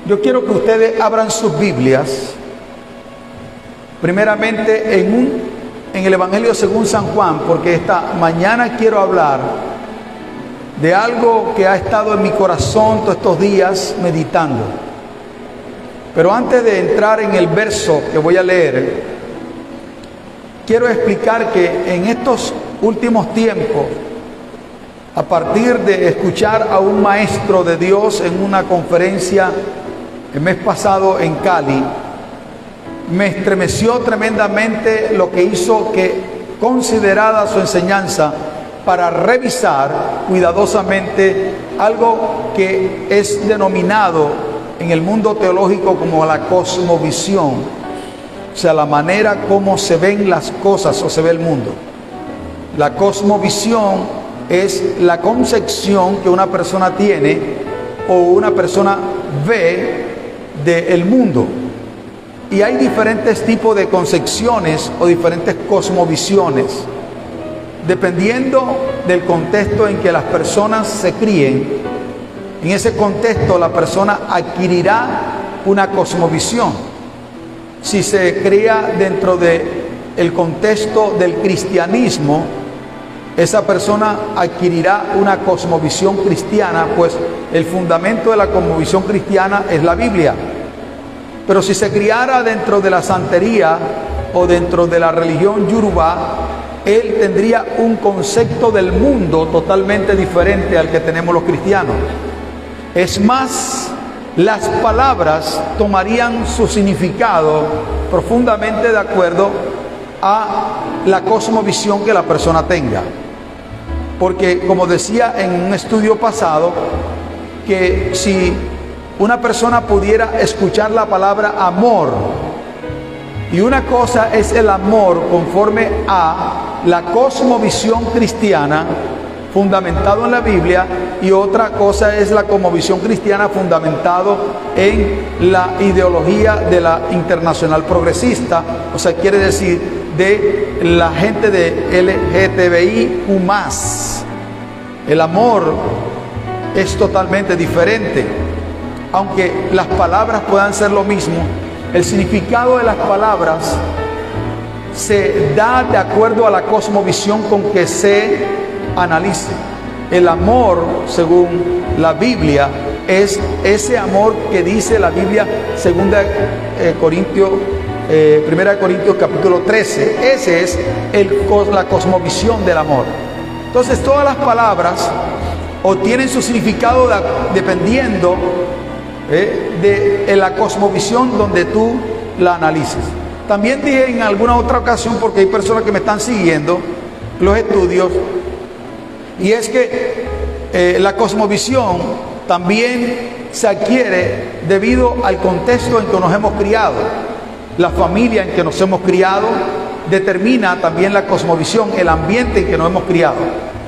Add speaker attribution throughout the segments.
Speaker 1: Yo quiero que ustedes abran sus Biblias, primeramente en el Evangelio según San Juan, porque esta mañana quiero hablar de algo que ha estado en mi corazón todos estos días meditando. Pero antes de entrar en el verso que voy a leer, quiero explicar que en estos últimos tiempos, a partir de escuchar a un maestro de Dios en una conferencia el mes pasado en Cali, me estremeció tremendamente lo que hizo que considerara su enseñanza para revisar cuidadosamente algo que es denominado en el mundo teológico como la cosmovisión, o sea, la manera como se ven las cosas o se ve el mundo. La cosmovisión es la concepción que una persona tiene o una persona ve del mundo. Y hay diferentes tipos de concepciones o diferentes cosmovisiones, dependiendo del contexto en que las personas se críen. En ese contexto la persona adquirirá una cosmovisión. Si se cría dentro del contexto del cristianismo, esa persona adquirirá una cosmovisión cristiana, pues el fundamento de la cosmovisión cristiana es la Biblia. Pero si se criara dentro de la santería o dentro de la religión Yoruba, él tendría un concepto del mundo totalmente diferente al que tenemos los cristianos. Es más, las palabras tomarían su significado profundamente de acuerdo a la cosmovisión que la persona tenga. Porque, como decía en un estudio pasado, que si una persona pudiera escuchar la palabra amor, y una cosa es el amor conforme a la cosmovisión cristiana fundamentado en la Biblia, y otra cosa es la cosmovisión cristiana fundamentado en la ideología de la internacional progresista, o sea, quiere decir de la gente de LGTBIQ+. El amor es totalmente diferente. Aunque las palabras puedan ser lo mismo, el significado de las palabras se da de acuerdo a la cosmovisión con que se analice. El amor, según la Biblia, es ese amor que dice la Biblia, 1 Corintios capítulo 13. Ese es la cosmovisión del amor. Entonces, todas las palabras obtienen su significado dependiendo de la cosmovisión donde tú la analices. También dije en alguna otra ocasión, porque hay personas que me están siguiendo los estudios, y es que la cosmovisión también se adquiere debido al contexto en que nos hemos criado. La familia en que nos hemos criado determina también la cosmovisión, el ambiente en que nos hemos criado.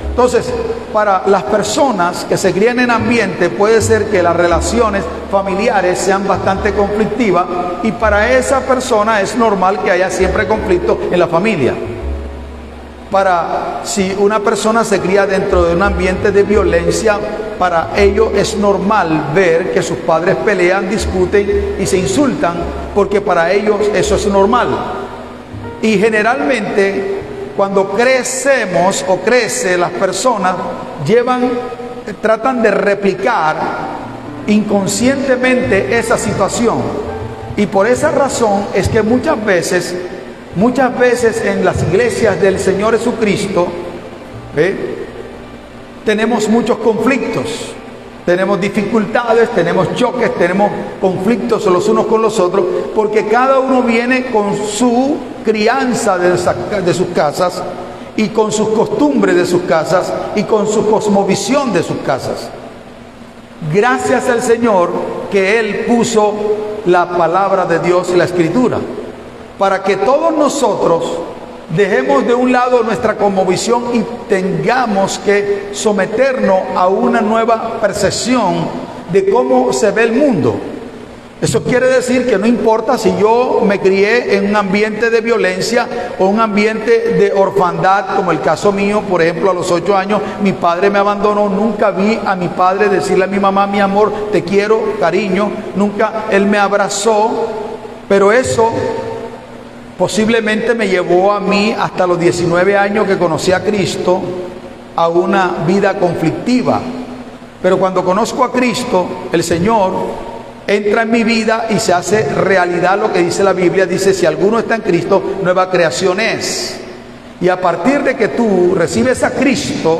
Speaker 1: Entonces, para las personas que se crían en ambiente, puede ser que las relaciones familiares sean bastante conflictivas, y para esa persona es normal que haya siempre conflicto en la familia. Si una persona se cría dentro de un ambiente de violencia, para ellos es normal ver que sus padres pelean, discuten y se insultan, porque para ellos eso es normal. Y generalmente, cuando crecemos o crece, las personas tratan de replicar inconscientemente esa situación. Y por esa razón es que muchas veces en las iglesias del Señor Jesucristo tenemos muchos conflictos, tenemos dificultades, tenemos choques, tenemos conflictos los unos con los otros, porque cada uno viene con su crianza de sus casas, y con sus costumbres de sus casas, y con su cosmovisión de sus casas. Gracias al Señor que Él puso la palabra de Dios y la Escritura, para que todos nosotros dejemos de un lado nuestra cosmovisión y tengamos que someternos a una nueva percepción de cómo se ve el mundo. Eso quiere decir que no importa si yo me crié en un ambiente de violencia o un ambiente de orfandad, como el caso mío, por ejemplo, a los 8 años, mi padre me abandonó, nunca vi a mi padre decirle a mi mamá, mi amor, te quiero, cariño, nunca él me abrazó, pero eso posiblemente me llevó a mí hasta los 19 años que conocí a Cristo a una vida conflictiva. Pero cuando conozco a Cristo, el Señor entra en mi vida y se hace realidad lo que dice la Biblia. Dice, si alguno está en Cristo, nueva creación es. Y a partir de que tú recibes a Cristo,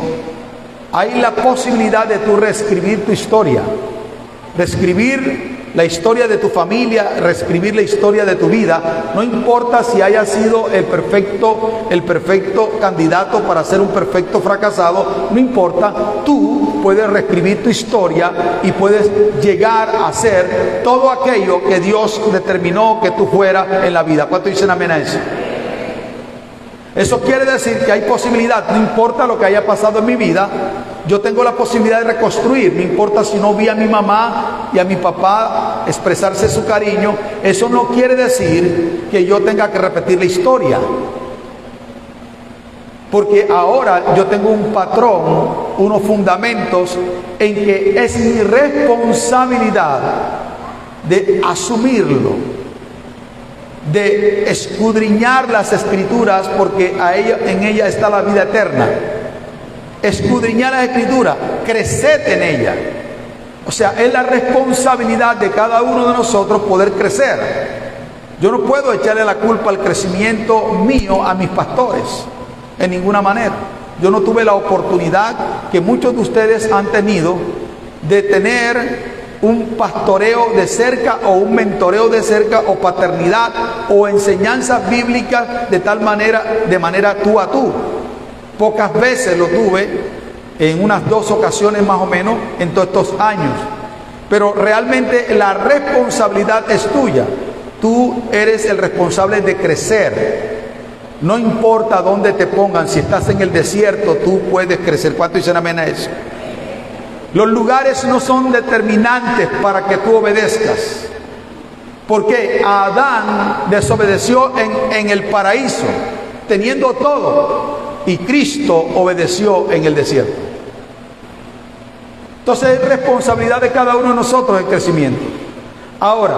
Speaker 1: hay la posibilidad de tú reescribir tu historia, reescribir la historia de tu familia, reescribir la historia de tu vida. No importa si haya sido el perfecto candidato para ser un perfecto fracasado, no importa, tú puedes reescribir tu historia y puedes llegar a ser todo aquello que Dios determinó que tú fueras en la vida. ¿Cuántos dicen amén a eso? Eso quiere decir que hay posibilidad, no importa lo que haya pasado en mi vida, yo tengo la posibilidad de reconstruir. No importa si no vi a mi mamá y a mi papá expresarse su cariño, eso no quiere decir que yo tenga que repetir la historia. Porque ahora yo tengo un patrón, unos fundamentos en que es mi responsabilidad de asumirlo, de escudriñar las Escrituras, porque en ella está la vida eterna. Escudriñar las Escrituras, crecer en ella. O sea, es la responsabilidad de cada uno de nosotros poder crecer. Yo no puedo echarle la culpa al crecimiento mío a mis pastores, en ninguna manera. Yo no tuve la oportunidad que muchos de ustedes han tenido de tener un pastoreo de cerca o un mentoreo de cerca o paternidad o enseñanzas bíblicas de manera tú a tú. Pocas veces lo tuve, en unas 2 ocasiones más o menos en todos estos años. Pero realmente la responsabilidad es tuya. Tú eres el responsable de crecer. No importa dónde te pongan, si estás en el desierto, tú puedes crecer. ¿Cuánto dicen amén a eso? Los lugares no son determinantes para que tú obedezcas. Porque Adán desobedeció en el paraíso, teniendo todo, y Cristo obedeció en el desierto. Entonces es responsabilidad de cada uno de nosotros el crecimiento. Ahora,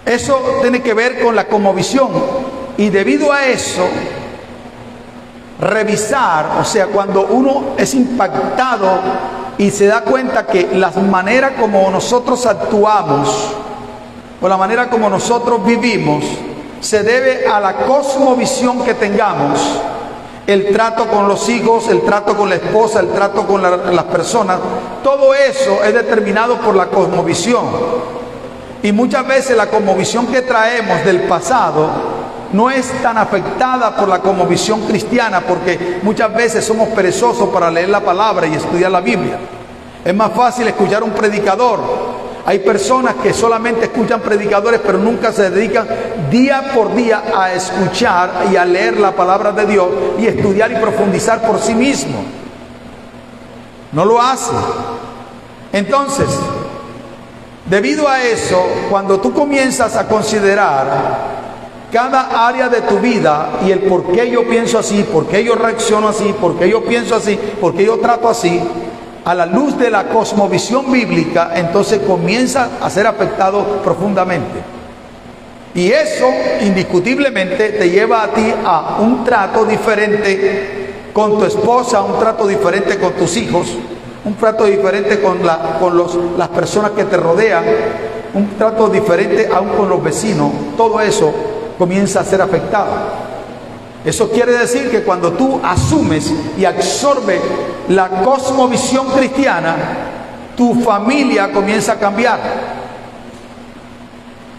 Speaker 1: eso tiene que ver con la cosmovisión, y debido a eso, revisar, o sea, cuando uno es impactado y se da cuenta que la manera como nosotros actuamos o la manera como nosotros vivimos se debe a la cosmovisión que tengamos, el trato con los hijos, el trato con la esposa, el trato con las personas, todo eso es determinado por la cosmovisión. Y muchas veces la cosmovisión que traemos del pasado no es tan afectada por la cosmovisión cristiana, porque muchas veces somos perezosos para leer la palabra y estudiar la Biblia. Es más fácil escuchar a un predicador. Hay personas que solamente escuchan predicadores, pero nunca se dedican día por día a escuchar y a leer la palabra de Dios y estudiar y profundizar por sí mismo. No lo hacen. Entonces, debido a eso, cuando tú comienzas a considerar cada área de tu vida y el por qué yo pienso así, por qué yo reacciono así, por qué yo pienso así, por qué yo trato así, a la luz de la cosmovisión bíblica, entonces comienza a ser afectado profundamente. Y eso indiscutiblemente te lleva a ti a un trato diferente con tu esposa, un trato diferente con tus hijos, un trato diferente con las personas que te rodean, un trato diferente aún con los vecinos. Todo eso comienza a ser afectado. Eso quiere decir que cuando tú asumes y absorbes la cosmovisión cristiana, tu familia comienza a cambiar.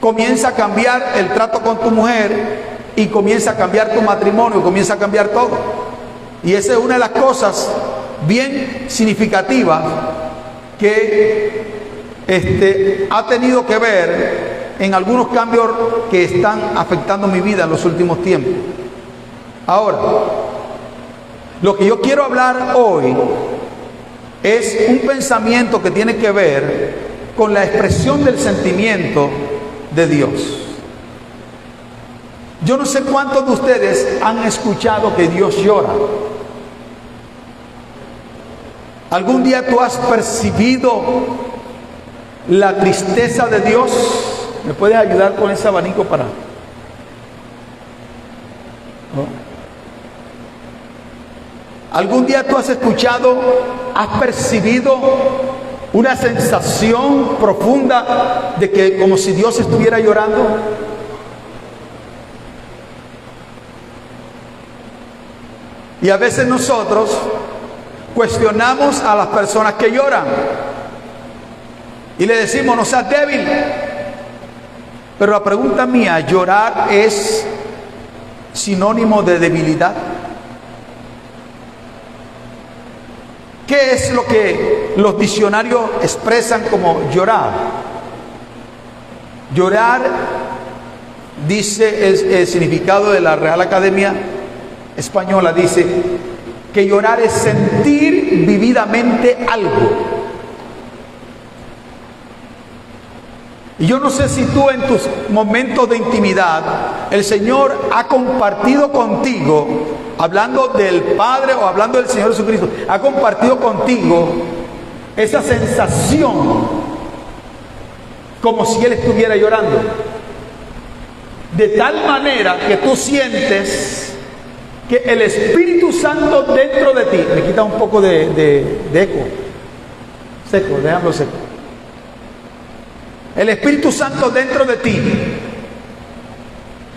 Speaker 1: Comienza a cambiar el trato con tu mujer y comienza a cambiar tu matrimonio, comienza a cambiar todo. Y esa es una de las cosas bien significativas que ha tenido que ver en algunos cambios que están afectando mi vida en los últimos tiempos. Ahora, lo que yo quiero hablar hoy es un pensamiento que tiene que ver con la expresión del sentimiento de Dios. Yo no sé cuántos de ustedes han escuchado que Dios llora. ¿Algún día tú has percibido la tristeza de Dios? ¿Me puedes ayudar con ese abanico para? ¿No? ¿Algún día tú has escuchado, has percibido una sensación profunda de que como si Dios estuviera llorando? Y a veces nosotros cuestionamos a las personas que lloran y le decimos, no seas débil. Pero la pregunta mía, ¿llorar es sinónimo de debilidad? ¿Qué es lo que los diccionarios expresan como llorar? Llorar, dice el significado de la Real Academia Española, dice que llorar es sentir vividamente algo. Y yo no sé si tú en tus momentos de intimidad, el Señor ha compartido contigo, hablando del Padre o hablando del Señor Jesucristo, ha compartido contigo esa sensación como si Él estuviera llorando. De tal manera que tú sientes que el Espíritu Santo dentro de ti, me quita un poco de eco, seco, déjalo seco. El Espíritu Santo dentro de ti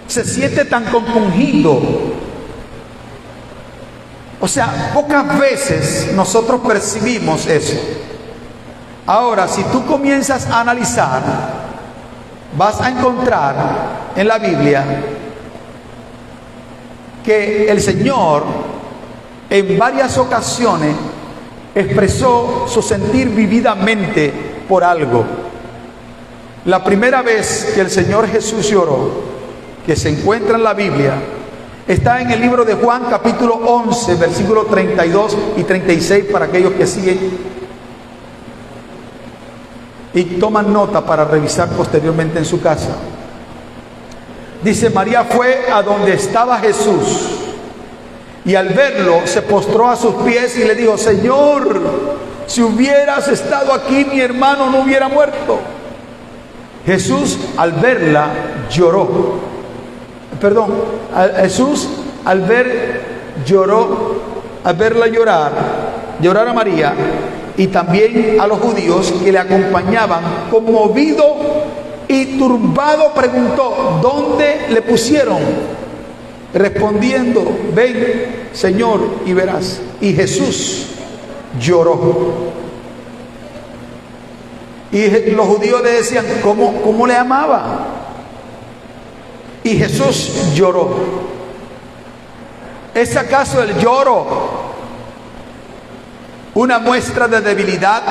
Speaker 1: se siente tan compungido. O sea, pocas veces nosotros percibimos eso. Ahora, si tú comienzas a analizar, vas a encontrar en la Biblia que el Señor en varias ocasiones expresó su sentir vividamente por algo. La primera vez que el Señor Jesús lloró, que se encuentra en la Biblia, está en el libro de Juan capítulo 11, versículos 32 y 36 para aquellos que siguen y toman nota para revisar posteriormente en su casa. Dice, María fue a donde estaba Jesús y al verlo se postró a sus pies y le dijo, Señor, si hubieras estado aquí mi hermano no hubiera muerto. Jesús al verla lloró. Jesús al verla llorar a María y también a los judíos que le acompañaban, conmovido y turbado preguntó, ¿dónde le pusieron? Respondiendo, ven, Señor, y verás. Y Jesús lloró. Y los judíos le decían, ¿cómo le amaba? Y Jesús lloró. ¿Es acaso el lloro una muestra de debilidad?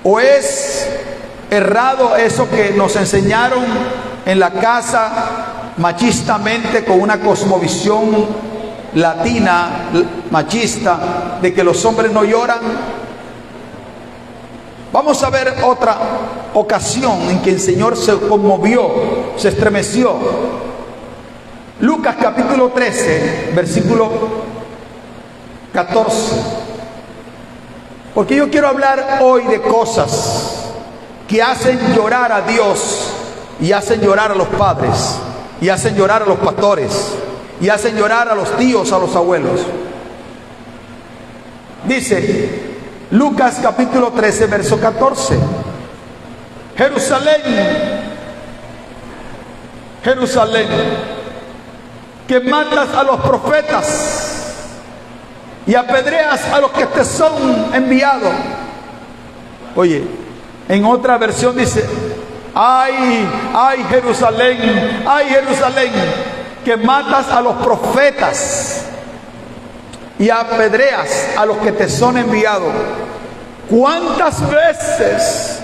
Speaker 1: ¿O es errado eso que nos enseñaron en la casa machistamente con una cosmovisión latina, machista, de que los hombres no lloran? Vamos a ver otra ocasión en que el Señor se conmovió, se estremeció. Lucas capítulo 13, versículo 14. Porque yo quiero hablar hoy de cosas que hacen llorar a Dios y hacen llorar a los padres y hacen llorar a los pastores y hacen llorar a los tíos, a los abuelos. Dice Lucas capítulo 13, verso 14. Jerusalén, Jerusalén, que matas a los profetas y apedreas a los que te son enviados. Oye, en otra versión dice, ay Jerusalén, que matas a los profetas y apedreas a los que te son enviados. ¿Cuántas veces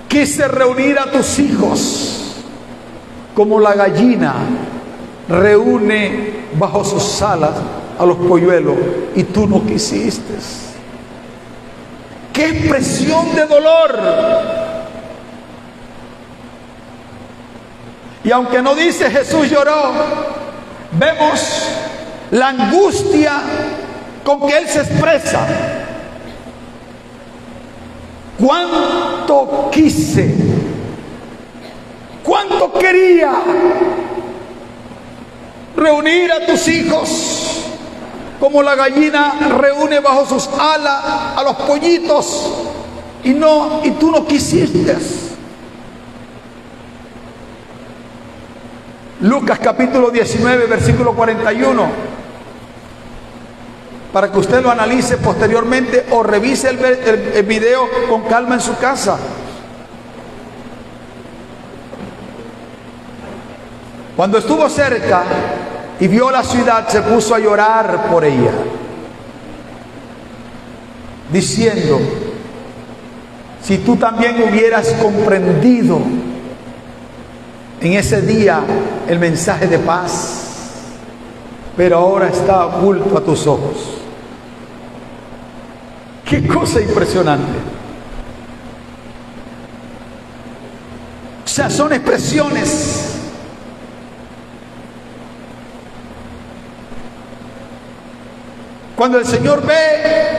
Speaker 1: quise reunir a tus hijos como la gallina reúne bajo sus alas a los polluelos y tú no quisiste. ¡Qué expresión de dolor! Y aunque no dice Jesús lloró, vemos la angustia con que Él se expresa. ¿Cuánto quise? ¿Cuánto quería reunir a tus hijos como la gallina reúne bajo sus alas a los pollitos y tú no quisiste? Lucas capítulo 19 versículo 41, para que usted lo analice posteriormente o revise el video con calma en su casa. Cuando estuvo cerca y vio la ciudad, se puso a llorar por ella, diciendo: si tú también hubieras comprendido en ese día el mensaje de paz, pero ahora está oculto a tus ojos. ¡Qué cosa impresionante! O sea, son expresiones. Cuando el Señor ve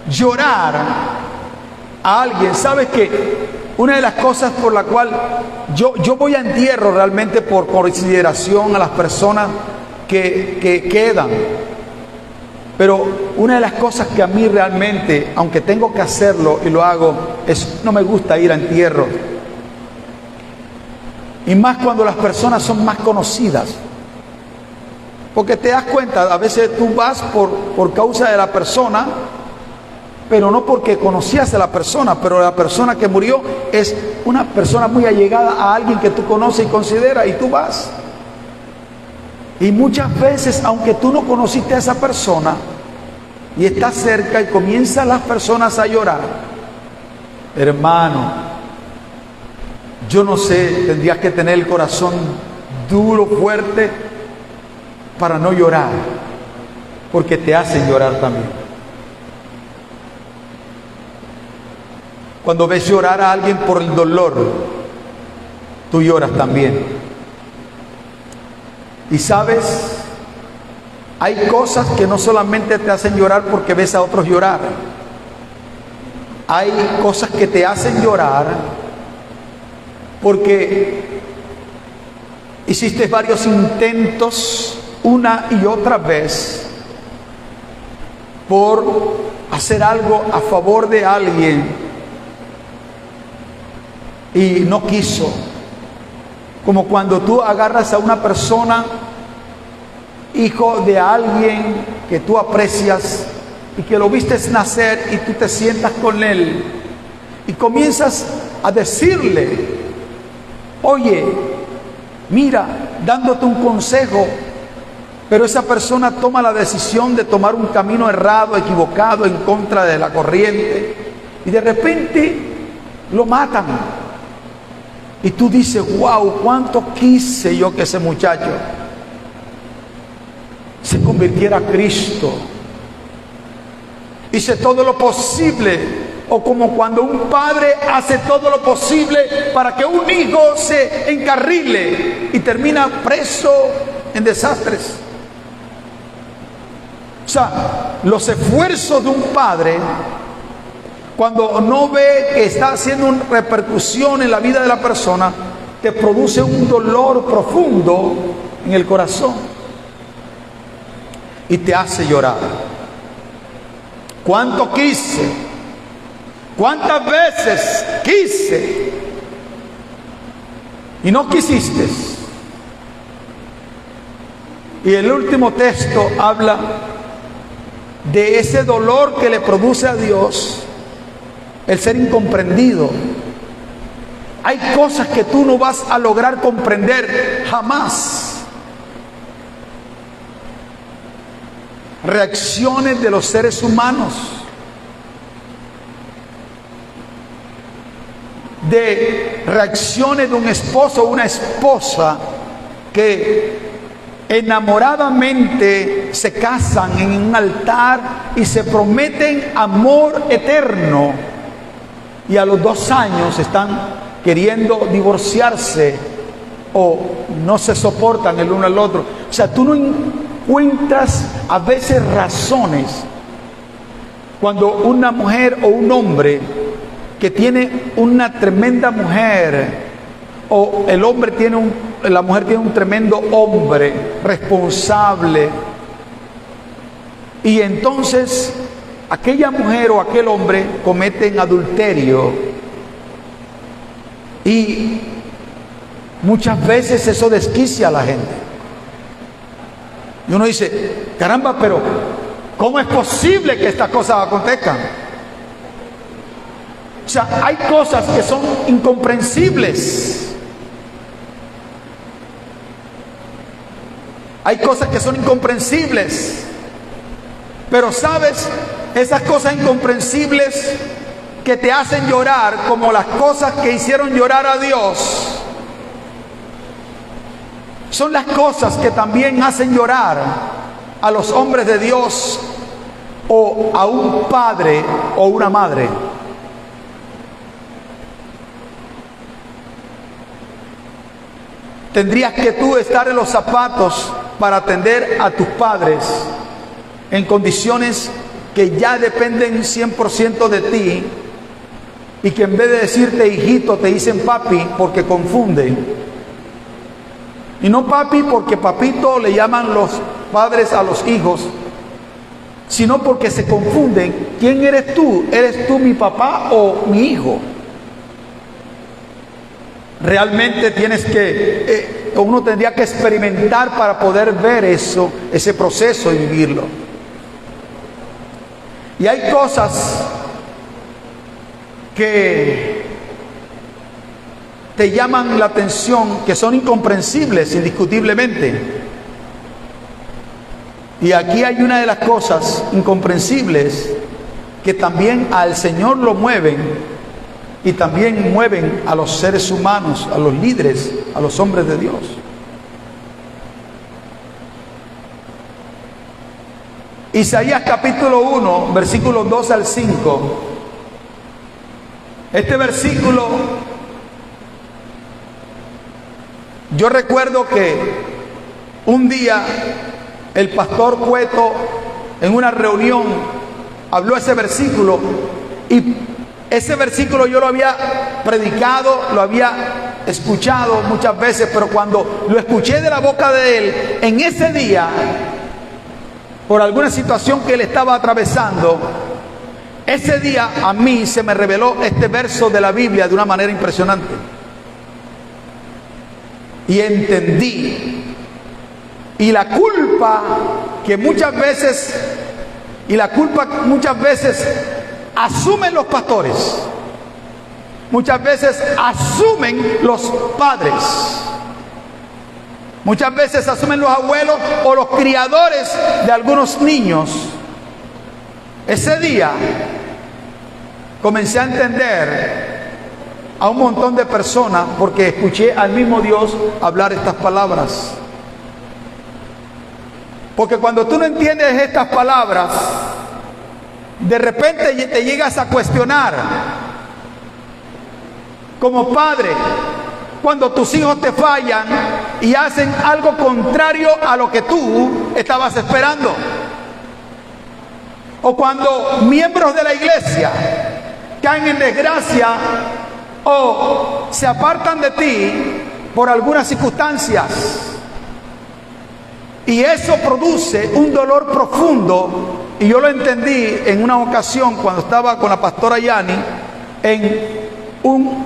Speaker 1: llorar a alguien, ¿sabes qué? Una de las cosas por la cual yo voy a entierro realmente por consideración a las personas que quedan. Pero una de las cosas que a mí realmente, aunque tengo que hacerlo y lo hago, no me gusta ir a entierros. Y más cuando las personas son más conocidas. Porque te das cuenta, a veces tú vas por causa de la persona, pero no porque conocías a la persona, pero la persona que murió es una persona muy allegada a alguien que tú conoces y consideras, y tú vas. Y muchas veces, aunque tú no conociste a esa persona y estás cerca y comienzan las personas a llorar, hermano, yo no sé, tendrías que tener el corazón duro, fuerte, para no llorar, porque te hacen llorar también. Cuando ves llorar a alguien por el dolor, tú lloras también. Y sabes, hay cosas que no solamente te hacen llorar porque ves a otros llorar. Hay cosas que te hacen llorar porque hiciste varios intentos una y otra vez por hacer algo a favor de alguien y no quiso. Como cuando tú agarras a una persona, hijo de alguien que tú aprecias y que lo vistes nacer, y tú te sientas con él y comienzas a decirle: oye, mira, dándote un consejo, pero esa persona toma la decisión de tomar un camino errado, equivocado, en contra de la corriente, y de repente lo matan. Y tú dices: wow, cuánto quise yo que ese muchacho se convirtiera a Cristo. Hice todo lo posible, o como cuando un padre hace todo lo posible para que un hijo se encarrile y termina preso en desastres. O sea, los esfuerzos de un padre, cuando no ve que está haciendo una repercusión en la vida de la persona, te produce un dolor profundo en el corazón y te hace llorar. ¿Cuánto quise? ¿Cuántas veces quise y no quisiste? Y el último texto habla de ese dolor que le produce a Dios el ser incomprendido. Hay cosas que tú no vas a lograr comprender jamás. Reacciones de los seres humanos, de reacciones de un esposo o una esposa que enamoradamente se casan en un altar y se prometen amor eterno, y a los 2 años están queriendo divorciarse o no se soportan el uno al otro. O sea, tú no encuentras a veces razones cuando una mujer o un hombre que tiene una tremenda mujer, o el hombre la mujer tiene un tremendo hombre responsable, y entonces aquella mujer o aquel hombre cometen adulterio, y muchas veces eso desquicia a la gente. Y uno dice, caramba, pero ¿cómo es posible que estas cosas acontezcan? O sea, hay cosas que son incomprensibles. Hay cosas que son incomprensibles. Pero sabes, esas cosas incomprensibles que te hacen llorar, como las cosas que hicieron llorar a Dios, son las cosas que también hacen llorar a los hombres de Dios, o a un padre o una madre. Tendrías que tú estar en los zapatos para atender a tus padres en condiciones que ya dependen 100% de ti, y que en vez de decirte hijito te dicen papi, porque confunden. Y no papi porque papito le llaman los padres a los hijos, sino porque se confunden. ¿Quién eres tú? ¿Eres tú mi papá o mi hijo? Realmente tienes que, uno tendría que experimentar para poder ver eso, ese proceso y vivirlo. Y hay cosas que te llaman la atención, que son incomprensibles indiscutiblemente. Y aquí hay una de las cosas incomprensibles que también al Señor lo mueven, y también mueven a los seres humanos, a los líderes, a los hombres de Dios. Isaías capítulo 1, versículos 2 al 5. Este versículo, yo recuerdo que un día el pastor Cueto en una reunión habló ese versículo, y ese versículo yo lo había predicado, lo había escuchado muchas veces, pero cuando lo escuché de la boca de él, en ese día, por alguna situación que él estaba atravesando, ese día a mí se me reveló este verso de la Biblia de una manera impresionante. Y entendí. Y la culpa muchas veces asumen los pastores, muchas veces asumen los padres, muchas veces asumen los abuelos o los criadores de algunos niños. Ese día comencé a entender a un montón de personas, porque escuché al mismo Dios hablar estas palabras. Porque cuando tú no entiendes estas palabras, de repente te llegas a cuestionar como padre, cuando tus hijos te fallan y hacen algo contrario a lo que tú estabas esperando, o cuando miembros de la iglesia caen en desgracia o se apartan de ti por algunas circunstancias, y eso produce un dolor profundo. Y yo lo entendí en una ocasión cuando estaba con la pastora Yani en un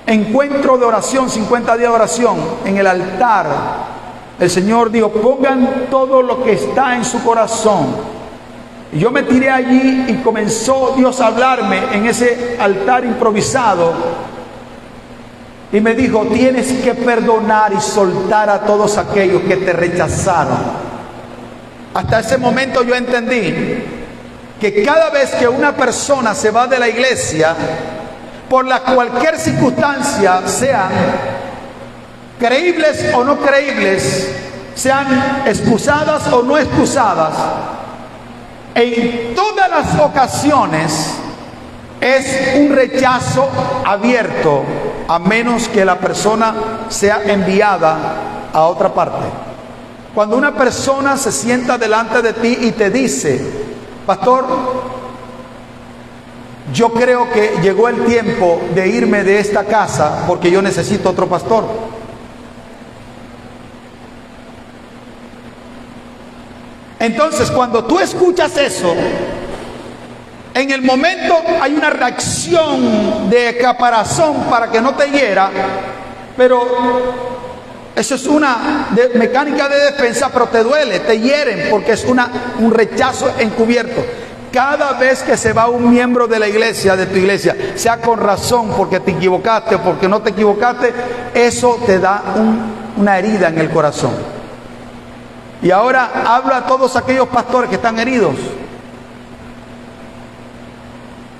Speaker 1: encuentro de oración, 50 días de oración, en el altar. El Señor dijo, pongan todo lo que está en su corazón. Y yo me tiré allí y comenzó Dios a hablarme en ese altar improvisado. Y me dijo, tienes que perdonar y soltar a todos aquellos que te rechazaron. Hasta ese momento yo entendí que cada vez que una persona se va de la iglesia, por cualquier circunstancia, sean creíbles o no creíbles, sean excusadas o no excusadas, en todas las ocasiones es un rechazo abierto, a menos que la persona sea enviada a otra parte. Cuando una persona se sienta delante de ti y te dice: pastor, yo creo que llegó el tiempo de irme de esta casa porque yo necesito otro pastor. Entonces, cuando tú escuchas eso, en el momento hay una reacción de caparazón para que no te hiera, pero eso es una mecánica de defensa, pero te duele, te hieren, porque es un rechazo encubierto. Cada vez que se va un miembro de la iglesia, de tu iglesia, sea con razón, porque te equivocaste o porque no te equivocaste, eso te da una herida en el corazón. Y ahora hablo a todos aquellos pastores que están heridos.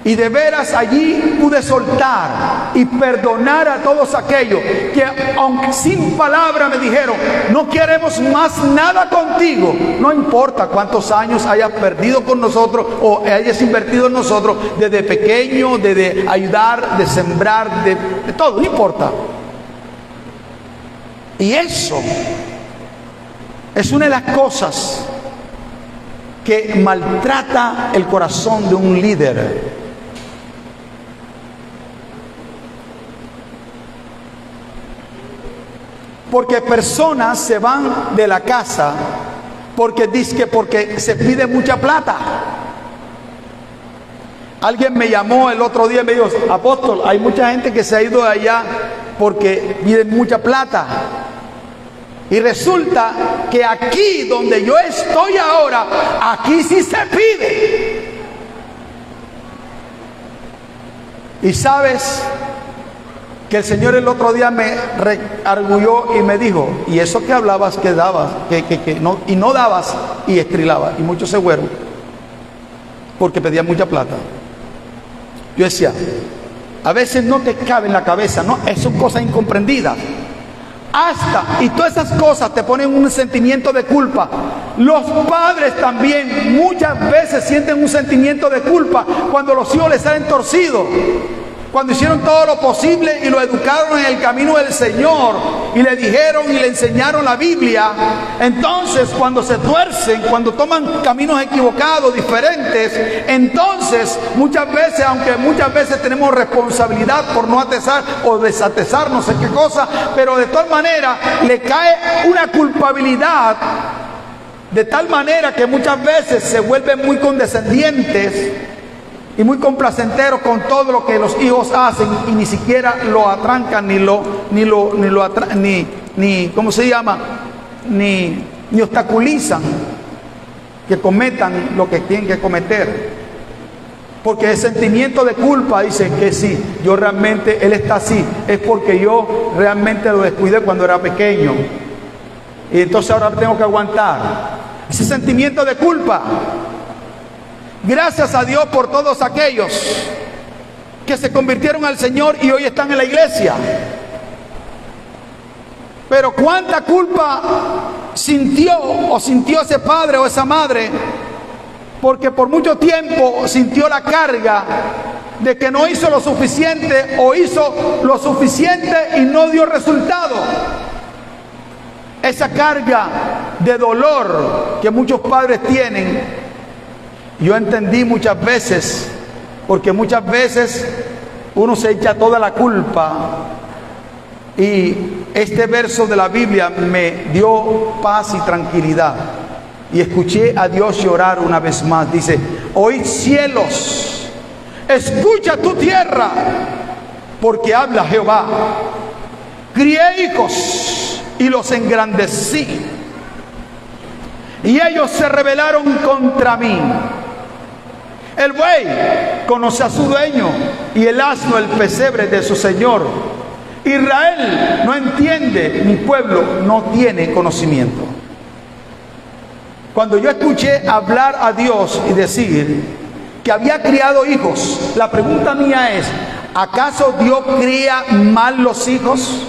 Speaker 1: Y de veras allí pude soltar y perdonar a todos aquellos que, aunque sin palabra, me dijeron: no queremos más nada contigo. No importa cuántos años hayas perdido con nosotros o hayas invertido en nosotros, desde pequeño, de ayudar, de sembrar, de todo, no importa. Y eso es una de las cosas que maltrata el corazón de un líder. Porque personas se van de la casa porque se pide mucha plata. Alguien me llamó el otro día y me dijo: apóstol, hay mucha gente que se ha ido de allá porque piden mucha plata. Y resulta que aquí donde yo estoy ahora, aquí sí se pide. Y sabes que el Señor el otro día me reargulló y me dijo: y eso que hablabas que dabas, que no, y no dabas, y estrilabas, y muchos se fueron porque pedían mucha plata. Yo decía: a veces no te cabe en la cabeza, no, son cosas incomprendidas. Y todas esas cosas te ponen un sentimiento de culpa. Los padres también muchas veces sienten un sentimiento de culpa cuando los hijos les salen torcidos, cuando hicieron todo lo posible y lo educaron en el camino del Señor y le dijeron y le enseñaron la Biblia. Entonces, cuando se tuercen, cuando toman caminos equivocados, diferentes, entonces muchas veces, aunque muchas veces tenemos responsabilidad por no atesar o desatesar no sé qué cosa, pero de tal manera le cae una culpabilidad, de tal manera que muchas veces se vuelven muy condescendientes y muy complacenteros con todo lo que los hijos hacen, y ni siquiera lo atrancan, ni ¿cómo se llama? Ni obstaculizan que cometan lo que tienen que cometer. Porque el sentimiento de culpa dice que sí, yo realmente, él está así, es porque yo realmente lo descuidé cuando era pequeño, y entonces ahora tengo que aguantar. Ese sentimiento de culpa. Gracias a Dios por todos aquellos que se convirtieron al Señor y hoy están en la iglesia. Pero cuánta culpa sintió ese padre o esa madre, porque por mucho tiempo sintió la carga de que no hizo lo suficiente o hizo lo suficiente y no dio resultado. Esa carga de dolor que muchos padres tienen, yo entendí muchas veces, porque muchas veces uno se echa toda la culpa, y este verso de la Biblia me dio paz y tranquilidad, y escuché a Dios llorar una vez más. Dice: oíd cielos, escucha tu tierra, porque habla Jehová. Crié hijos y los engrandecí, y ellos se rebelaron contra mí. El buey conoce a su dueño, y el asno el pesebre de su señor. Israel no entiende, mi pueblo no tiene conocimiento. Cuando yo escuché hablar a Dios y decir que había criado hijos, la pregunta mía es: ¿acaso Dios cría mal los hijos?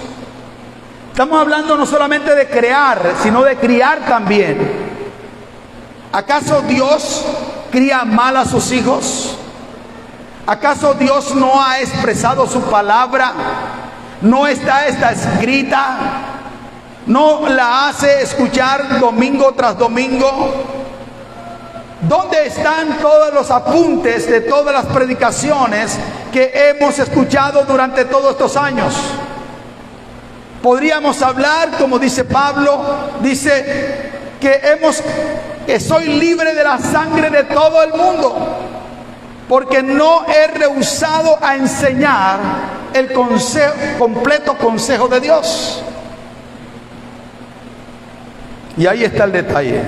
Speaker 1: Estamos hablando no solamente de crear, sino de criar también. ¿Acaso Dios cría mal a sus hijos? ¿Acaso Dios no ha expresado su palabra? ¿No está escrita? ¿No la hace escuchar domingo tras domingo? ¿Dónde están todos los apuntes de todas las predicaciones que hemos escuchado durante todos estos años? Podríamos hablar, como dice Pablo, dice que soy libre de la sangre de todo el mundo, porque no he rehusado a enseñar el completo consejo de Dios. Y ahí está el detalle.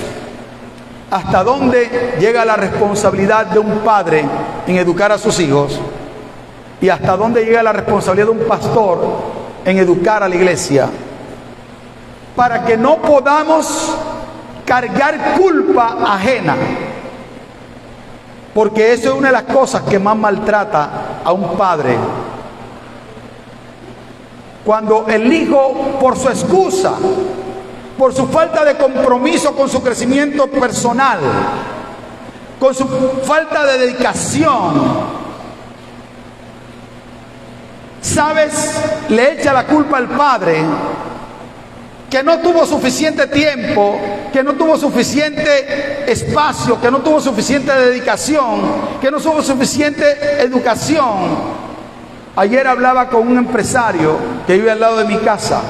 Speaker 1: ¿Hasta dónde llega la responsabilidad de un padre en educar a sus hijos? ¿Y hasta dónde llega la responsabilidad de un pastor en educar a la iglesia? Para que no podamos cargar culpa ajena. Porque eso es una de las cosas que más maltrata a un padre. Cuando el hijo, por su excusa, por su falta de compromiso con su crecimiento personal, con su falta de dedicación, ¿sabes? Le echa la culpa al padre, que no tuvo suficiente tiempo, que no tuvo suficiente espacio, que no tuvo suficiente dedicación, que no tuvo suficiente educación. Ayer hablaba con un empresario que vive al lado de mi casa,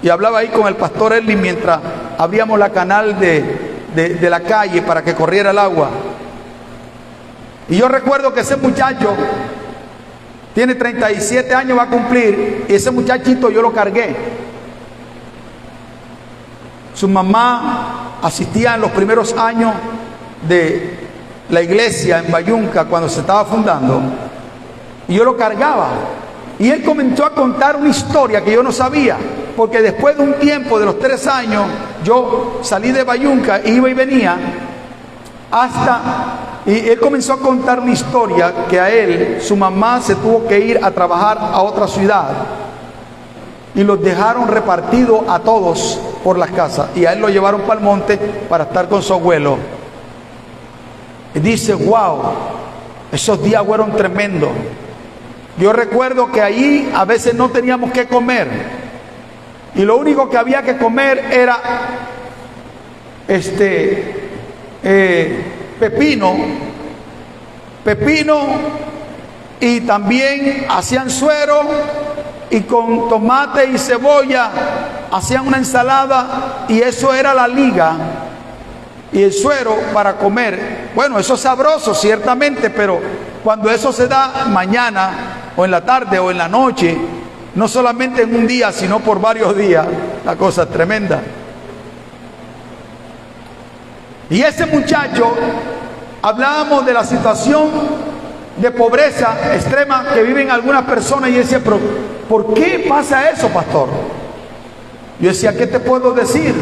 Speaker 1: y hablaba ahí con el pastor Erling mientras abríamos la canal de la calle para que corriera el agua. Y yo recuerdo que ese muchacho tiene 37 años, va a cumplir, y ese muchachito yo lo cargué. Su mamá asistía en los primeros años de la iglesia en Bayunca cuando se estaba fundando, y yo lo cargaba. Y él comenzó a contar una historia que yo no sabía, porque después de un tiempo de los 3 años, yo salí de Bayunca, iba y venía, y él comenzó a contar una historia que a él, su mamá se tuvo que ir a trabajar a otra ciudad, y los dejaron repartidos a todos por las casas, y a él lo llevaron para el monte para estar con su abuelo. Y dice, wow, esos días fueron tremendos. Yo recuerdo que allí a veces no teníamos que comer, y lo único que había que comer era pepino, y también hacían suero, y con tomate y cebolla hacían una ensalada, y eso era la liga y el suero para comer. Bueno, eso es sabroso ciertamente, pero cuando eso se da mañana o en la tarde o en la noche, no solamente en un día, sino por varios días, la cosa es tremenda. Y ese muchacho, hablábamos de la situación de pobreza extrema que viven algunas personas, y decía, pero ¿por qué pasa eso, pastor? Yo decía, ¿qué te puedo decir?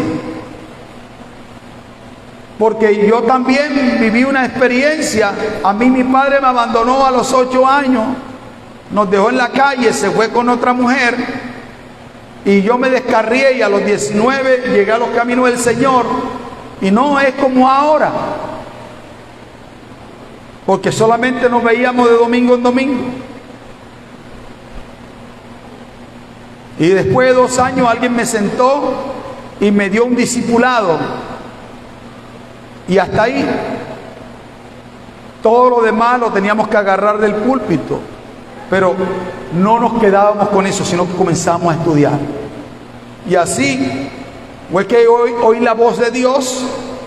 Speaker 1: Porque yo también viví una experiencia. A mí mi padre me abandonó a los 8 años, nos dejó en la calle, se fue con otra mujer, y yo me descarrié, y a los 19 llegué a los caminos del Señor, y no es como ahora, porque solamente nos veíamos de domingo en domingo. Y después de 2 años alguien me sentó y me dio un discipulado, y hasta ahí. Todo lo demás lo teníamos que agarrar del púlpito, pero no nos quedábamos con eso, sino que comenzamos a estudiar. Y así fue que oí la voz de Dios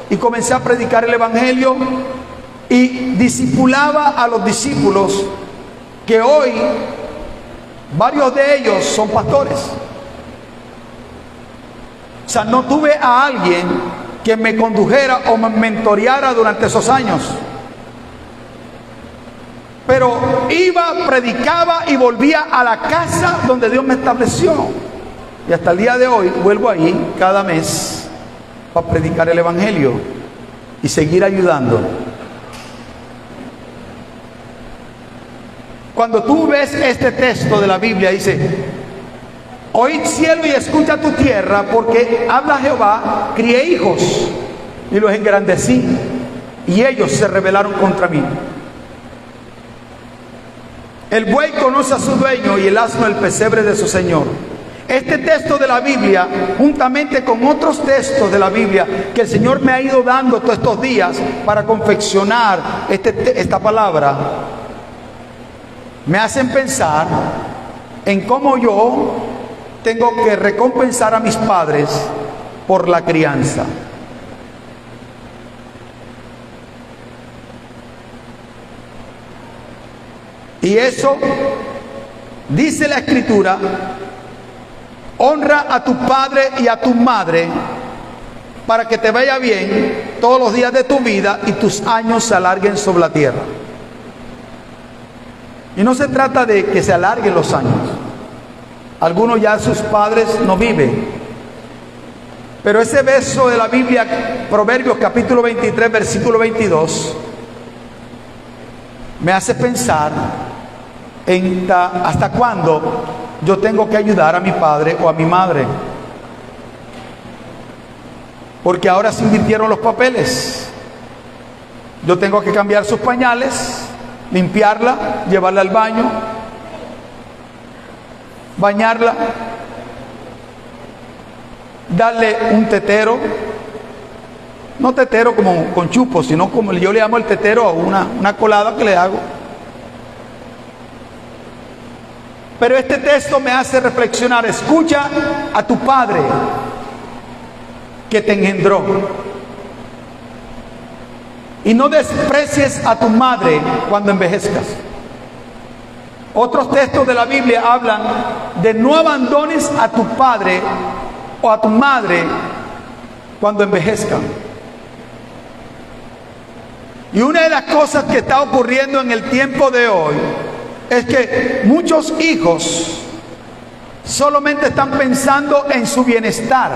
Speaker 1: y comencé a predicar el evangelio, y discipulaba a los discípulos, que hoy varios de ellos son pastores. O sea, no tuve a alguien que me condujera o me mentoreara durante esos años, pero iba, predicaba y volvía a la casa donde Dios me estableció, y hasta el día de hoy vuelvo ahí cada mes para predicar el evangelio y seguir ayudando. Cuando tú ves este texto de la Biblia, dice, Oíd cielo y escucha tu tierra, porque habla Jehová, crié hijos y los engrandecí, y ellos se rebelaron contra mí. El buey conoce a su dueño y el asno el pesebre de su señor. Este texto de la Biblia, juntamente con otros textos de la Biblia que el Señor me ha ido dando todos estos días para confeccionar esta palabra, me hacen pensar en cómo yo tengo que recompensar a mis padres por la crianza. Y eso dice la Escritura: honra a tu padre y a tu madre para que te vaya bien todos los días de tu vida y tus años se alarguen sobre la tierra. Y no se trata de que se alarguen los años. Algunos ya sus padres no viven. Pero ese verso de la Biblia, Proverbios capítulo 23, versículo 22, me hace pensar en hasta cuándo yo tengo que ayudar a mi padre o a mi madre. Porque ahora se invirtieron los papeles. Yo tengo que cambiar sus pañales, limpiarla, llevarla al baño, bañarla, darle un tetero. No tetero como con chupos, sino como yo le llamo el tetero a una colada que le hago. Pero este texto me hace reflexionar. Escucha a tu padre que te engendró. Y no desprecies a tu madre cuando envejezcas. Otros textos de la Biblia hablan de no abandones a tu padre o a tu madre cuando envejezcan. Y una de las cosas que está ocurriendo en el tiempo de hoy es que muchos hijos solamente están pensando en su bienestar.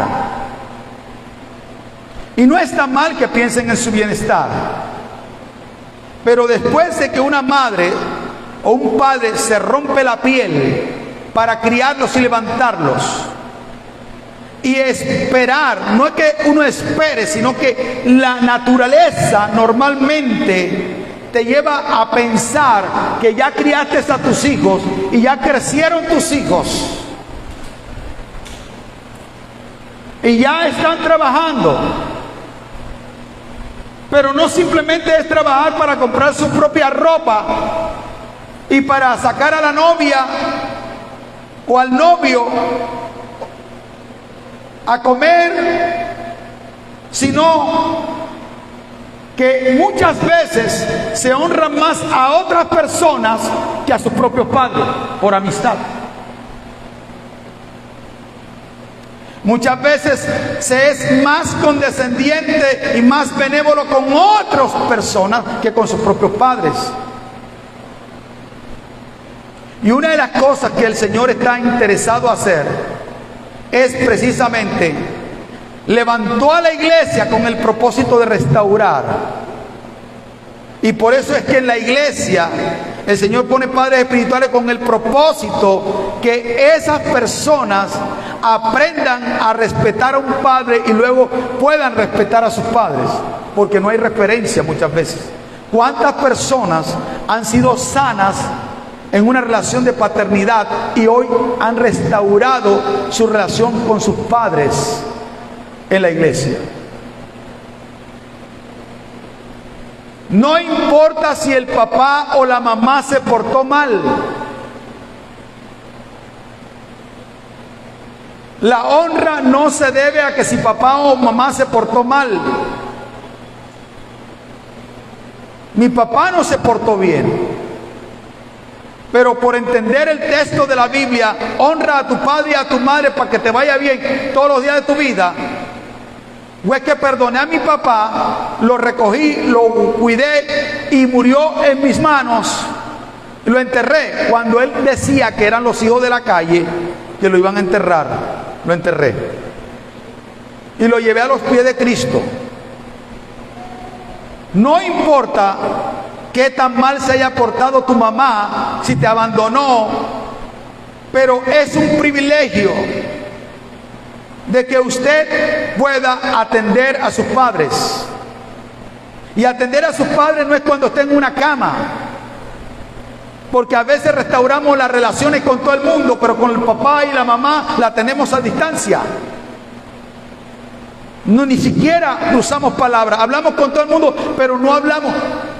Speaker 1: Y no está mal que piensen en su bienestar. Pero después de que una madre o un padre se rompe la piel para criarlos y levantarlos, y esperar, no es que uno espere, sino que la naturaleza normalmente te lleva a pensar que ya criaste a tus hijos y ya crecieron tus hijos y ya están trabajando. Pero no simplemente es trabajar para comprar su propia ropa y para sacar a la novia o al novio a comer, sino que muchas veces se honran más a otras personas que a sus propios padres por amistad. Muchas veces se es más condescendiente y más benévolo con otras personas que con sus propios padres. Y una de las cosas que el Señor está interesado en hacer es precisamente levantó a la iglesia con el propósito de restaurar. Y por eso es que en la iglesia el Señor pone padres espirituales con el propósito que esas personas aprendan a respetar a un padre y luego puedan respetar a sus padres, porque no hay referencia muchas veces. ¿Cuántas personas han sido sanas en una relación de paternidad y hoy han restaurado su relación con sus padres en la iglesia? No importa si el papá o la mamá se portó mal. La honra no se debe a que si papá o mamá se portó mal. Mi papá no se portó bien, pero por entender el texto de la Biblia, honra a tu padre y a tu madre para que te vaya bien todos los días de tu vida. O es que perdoné a mi papá, lo recogí, lo cuidé y murió en mis manos, lo enterré. Cuando él decía que eran los hijos de la calle, que lo iban a enterrar, lo enterré y lo llevé a los pies de Cristo. No importa qué tan mal se haya portado tu mamá, si te abandonó Pero es un privilegio de que usted pueda atender a sus padres. Y atender a sus padres no es cuando esté en una cama, porque a veces restauramos las relaciones con todo el mundo, pero con el papá y la mamá la tenemos a distancia. No, ni siquiera usamos palabras. Hablamos con todo el mundo, pero no hablamos.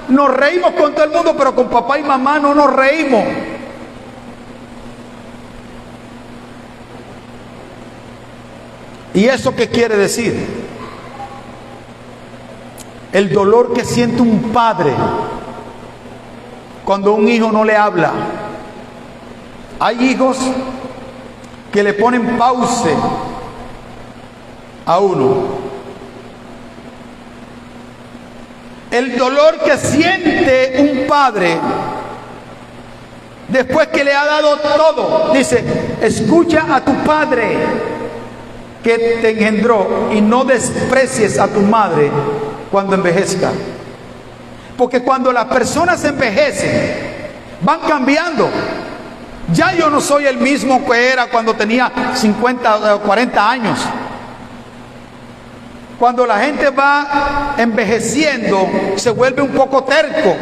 Speaker 1: Nos reímos con todo el mundo, pero con papá y mamá no nos reímos. ¿Y eso qué quiere decir? El dolor que siente un padre cuando un hijo no le habla. Hay hijos que le ponen pausa a uno. El dolor que siente un padre después que le ha dado todo. Dice, escucha a tu padre que te engendró y no desprecies a tu madre cuando envejezca. Porque cuando las personas envejecen, van cambiando. Ya yo no soy el mismo que era cuando tenía 50 o 40 años. Cuando la gente va envejeciendo, se vuelve un poco terco.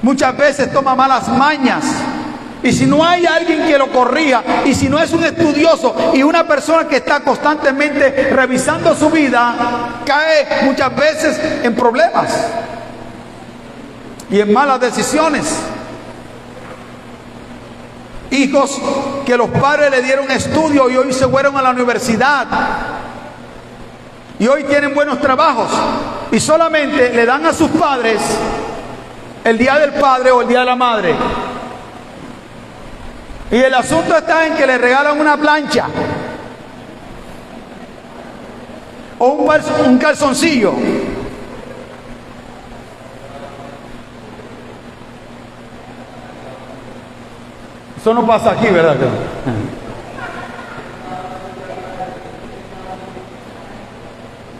Speaker 1: Muchas veces toma malas mañas. Y si no hay alguien que lo corrija, y si no es un estudioso y una persona que está constantemente revisando su vida, cae muchas veces en problemas y en malas decisiones. Hijos que los padres le dieron estudio y hoy se fueron a la universidad y hoy tienen buenos trabajos y solamente le dan a sus padres el día del padre o el día de la madre. Y el asunto está en que le regalan una plancha o un calzoncillo. Eso no pasa aquí, ¿verdad?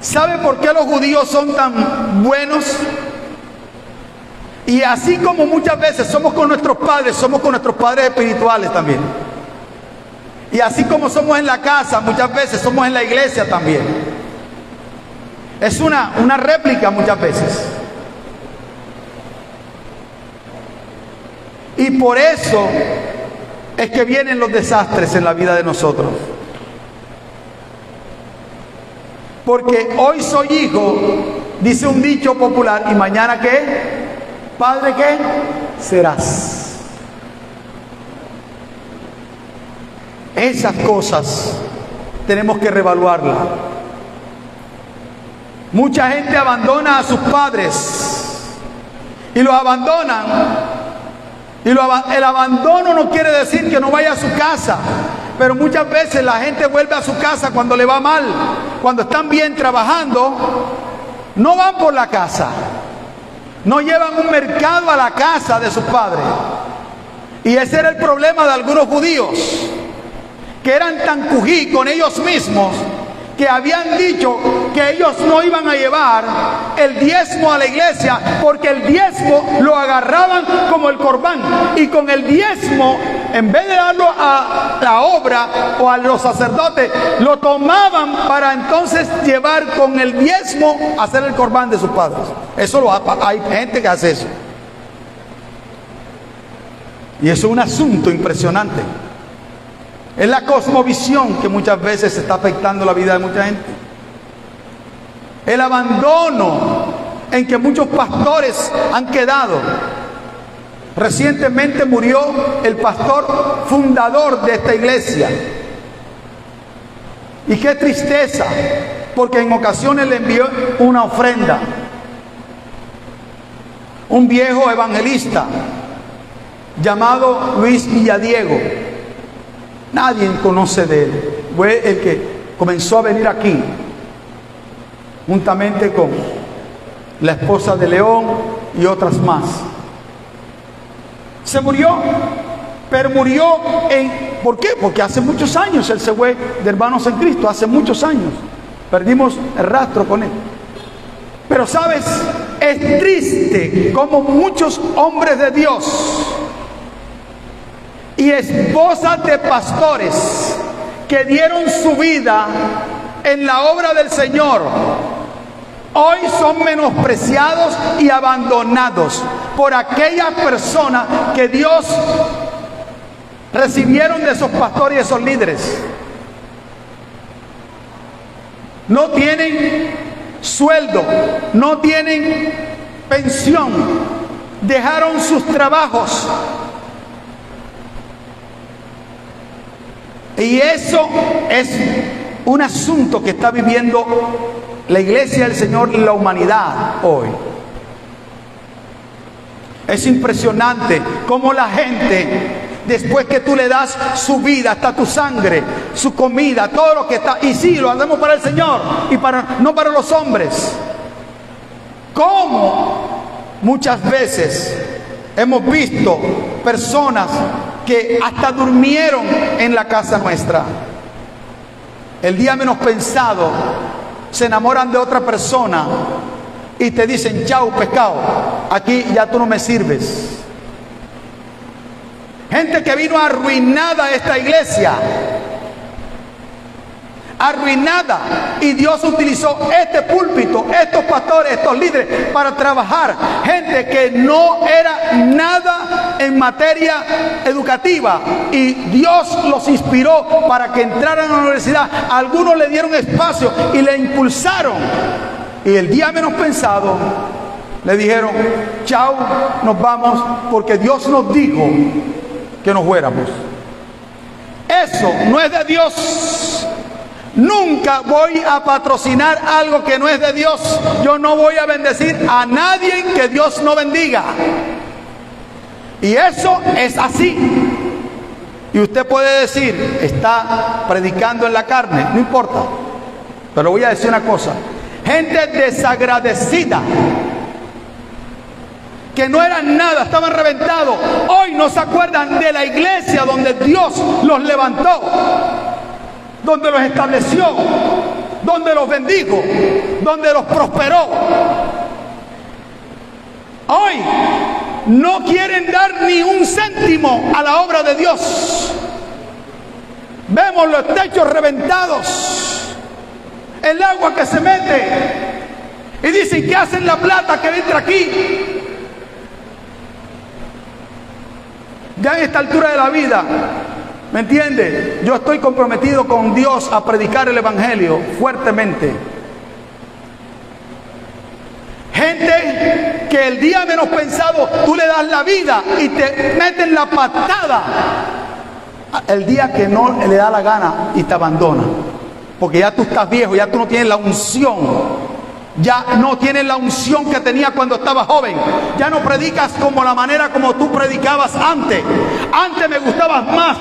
Speaker 1: ¿Sabe por qué los judíos son tan buenos? Y así como muchas veces somos con nuestros padres espirituales también. Y así como somos en la casa, muchas veces somos en la iglesia también. Es una réplica muchas veces. Y por eso es que vienen los desastres en la vida de nosotros. Porque hoy soy hijo, dice un dicho popular, y mañana ¿qué? Padre, ¿qué? Serás. Esas cosas tenemos que reevaluarlas. Mucha gente abandona a sus padres y los abandonan. Y el abandono no quiere decir que no vaya a su casa, pero muchas veces la gente vuelve a su casa cuando le va mal. Cuando están bien trabajando, no van por la casa. No llevan un mercado a la casa de sus padres. Y ese era el problema de algunos judíos, que eran tan cují con ellos mismos, que habían dicho que ellos no iban a llevar el diezmo a la iglesia, porque el diezmo lo agarraban como el corbán. Y con el diezmo, en vez de darlo a la obra o a los sacerdotes, lo tomaban para entonces llevar con el diezmo a hacer el corbán de sus padres. Hay gente que hace eso. Y eso es un asunto impresionante. Es la cosmovisión que muchas veces está afectando la vida de mucha gente. El abandono en que muchos pastores han quedado. Recientemente murió el pastor fundador de esta iglesia. Y qué tristeza, porque en ocasiones le envió una ofrenda. Un viejo evangelista llamado Luis Villadiego. Nadie conoce de él. Fue el que comenzó a venir aquí, juntamente con la esposa de León y otras más. Se murió, pero murió ¿por qué? Porque hace muchos años él se fue de Hermanos en Cristo, hace muchos años. Perdimos el rastro con él. Pero sabes, es triste como muchos hombres de Dios y esposas de pastores que dieron su vida en la obra del Señor, hoy son menospreciados y abandonados por aquellas personas que Dios recibieron de esos pastores y esos líderes. No tienen sueldo, no tienen pensión, dejaron sus trabajos. Y eso es un asunto que está viviendo la iglesia del Señor y la humanidad hoy. Es impresionante cómo la gente, después que tú le das su vida, hasta tu sangre, su comida, todo lo que está, y sí, lo hacemos para el Señor y no para los hombres. Cómo muchas veces hemos visto personas que hasta durmieron en la casa nuestra. El día menos pensado se enamoran de otra persona y te dicen: chao pescado, aquí ya tú no me sirves. Gente que vino arruinada a esta iglesia, arruinada, y Dios utilizó este púlpito, estos pastores, estos líderes para trabajar. Gente que no era nada en materia educativa y Dios los inspiró para que entraran a la universidad. Algunos le dieron espacio y le impulsaron, y el día menos pensado le dijeron: chao, nos vamos, porque Dios nos dijo que nos fuéramos. Eso no es de Dios. Nunca voy a patrocinar algo que no es de Dios. Yo no voy a bendecir a nadie que Dios no bendiga. Y eso es así. Y usted puede decir: está predicando en la carne. No importa. Pero voy a decir una cosa. Gente desagradecida, que no eran nada, estaban reventados, hoy no se acuerdan de la iglesia donde Dios los levantó, donde los estableció, donde los bendijo, donde los prosperó. Hoy no quieren dar ni un céntimo a la obra de Dios. Vemos los techos reventados, el agua que se mete, y dicen: ¿qué hacen la plata que entra aquí? Ya en esta altura de la vida, ¿me entiende? Yo estoy comprometido con Dios a predicar el evangelio fuertemente. Gente que el día menos pensado tú le das la vida y te meten la patada el día que no le da la gana y te abandona, porque ya tú estás viejo, ya tú no tienes la unción. Ya no tienes la unción que tenía cuando estaba joven. Ya no predicas como la manera como tú predicabas antes. Antes me gustabas más.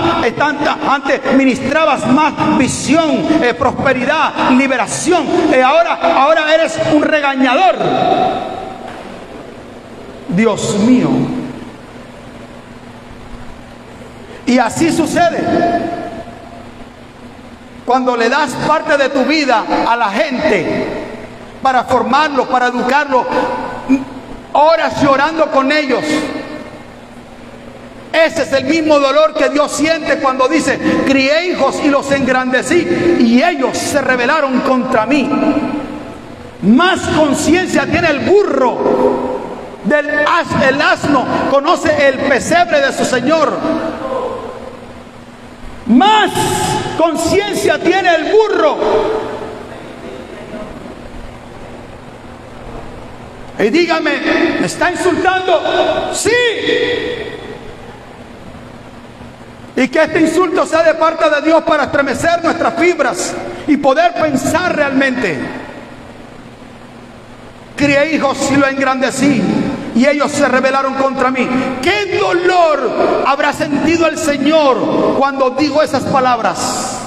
Speaker 1: Antes ministrabas más visión, prosperidad, liberación. Ahora eres un regañador. Dios mío. Y así sucede. Cuando le das parte de tu vida a la gente, para formarlos, para educarlos, horas llorando con ellos. Ese es el mismo dolor que Dios siente cuando dice: crié hijos y los engrandecí, y ellos se rebelaron contra mí. Más conciencia tiene el burro el asno conoce el pesebre de su señor. Más conciencia tiene el burro. Y dígame, ¿me está insultando? Sí. Y que este insulto sea de parte de Dios para estremecer nuestras fibras y poder pensar realmente. Crié hijos y lo engrandecí, y ellos se rebelaron contra mí. ¿Qué dolor habrá sentido el Señor cuando dijo esas palabras?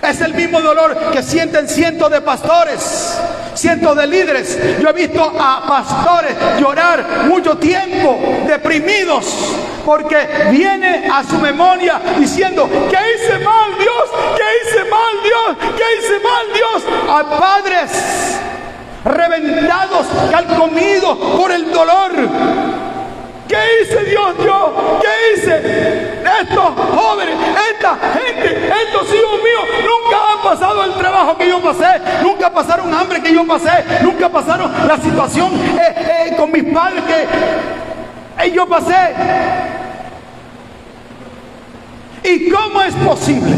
Speaker 1: Es el mismo dolor que sienten cientos de pastores, cientos de líderes. Yo he visto a pastores llorar mucho tiempo, deprimidos, porque viene a su memoria diciendo: ¿qué hice mal, Dios? ¿Qué hice mal, Dios? ¿Qué hice mal, Dios? A padres reventados, carcomidos por el dolor. ¿Qué hice, Dios, yo? ¿Qué hice? estos jóvenes, esta gente, estos hijos míos, nunca han pasado el trabajo que yo pasé, nunca pasaron hambre que yo pasé, nunca pasaron la situación con mis padres que yo pasé. ¿Y cómo es posible?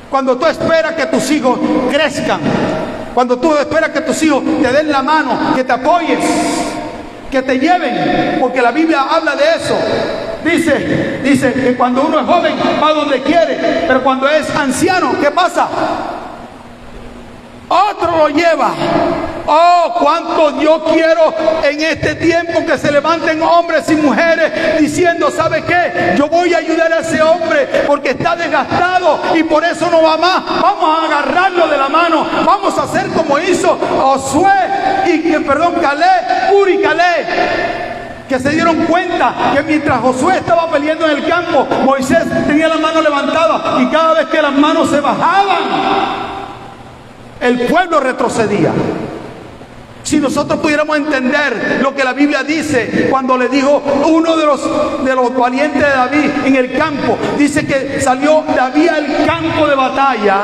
Speaker 1: Cuando tú esperas que tus hijos crezcan, cuando tú esperas que tus hijos te den la mano, que te apoyes, que te lleven, porque la Biblia habla de eso. Dice que cuando uno es joven va donde quiere, pero cuando es anciano, ¿qué pasa? Otro lo lleva. Oh, cuánto yo quiero en este tiempo que se levanten hombres y mujeres diciendo, ¿sabe qué? Yo voy a ayudar a ese hombre porque está desgastado y por eso no va más. Vamos a agarrarlo de la mano. Vamos a hacer como hizo Josué Caleb, Uri y Caleb, que se dieron cuenta que mientras Josué estaba peleando en el campo, Moisés tenía la mano levantada, y cada vez que las manos se bajaban, el pueblo retrocedía. Si nosotros pudiéramos entender lo que la Biblia dice cuando le dijo uno de los valientes de David en el campo, dice que salió David al campo de batalla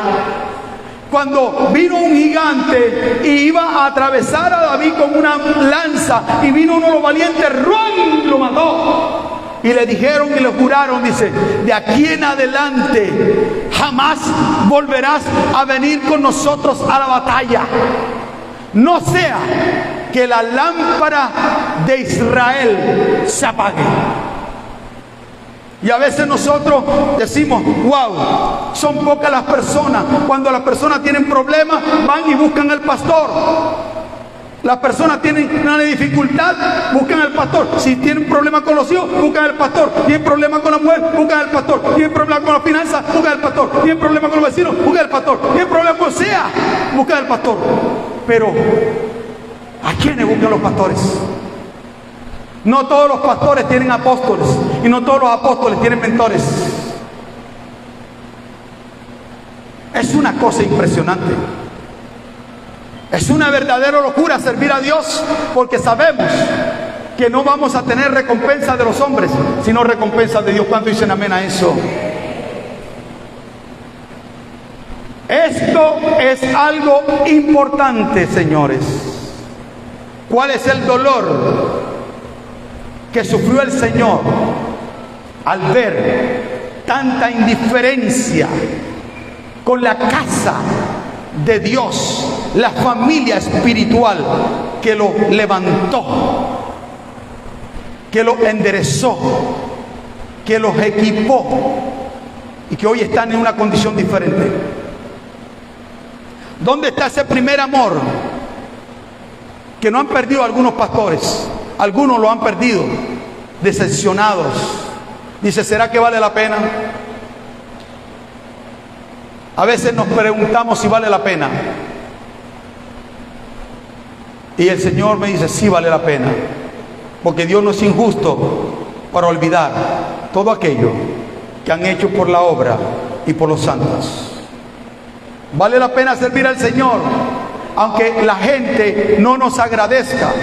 Speaker 1: cuando vino un gigante y iba a atravesar a David con una lanza, y vino uno de los valientes, ¡ruan!, lo mató. Y le dijeron y le juraron, dice, de aquí en adelante jamás volverás a venir con nosotros a la batalla. No sea que la lámpara de Israel se apague. Y a veces nosotros decimos, wow, son pocas las personas. Cuando las personas tienen problemas, van y buscan al pastor. Las personas tienen una dificultad, buscan al pastor. Si tienen problemas con los hijos, buscan al pastor. Tienen problemas con la mujer, buscan al pastor. Tienen problemas con las finanzas, buscan al pastor. Tienen problemas con los vecinos, buscan al pastor. Tienen problemas con sea, buscan al pastor. Pero, ¿a quiénes buscan los pastores? No todos los pastores tienen apóstoles, y no todos los apóstoles tienen mentores. Es una cosa impresionante. Es una verdadera locura servir a Dios, porque sabemos que no vamos a tener recompensa de los hombres, sino recompensa de Dios. ¿Cuántos dicen amén a eso? Esto es algo importante, señores. ¿Cuál es el dolor que sufrió el Señor al ver tanta indiferencia con la casa de Dios, la familia espiritual que lo levantó, que lo enderezó, que los equipó, y que hoy están en una condición diferente? ¿Dónde está ese primer amor que no han perdido algunos pastores? Algunos lo han perdido, decepcionados. Dice, ¿será que vale la pena? A veces nos preguntamos si vale la pena. Y el Señor me dice, sí vale la pena. Porque Dios no es injusto para olvidar todo aquello que han hecho por la obra y por los santos. Vale la pena servir al Señor, aunque la gente no nos agradezca.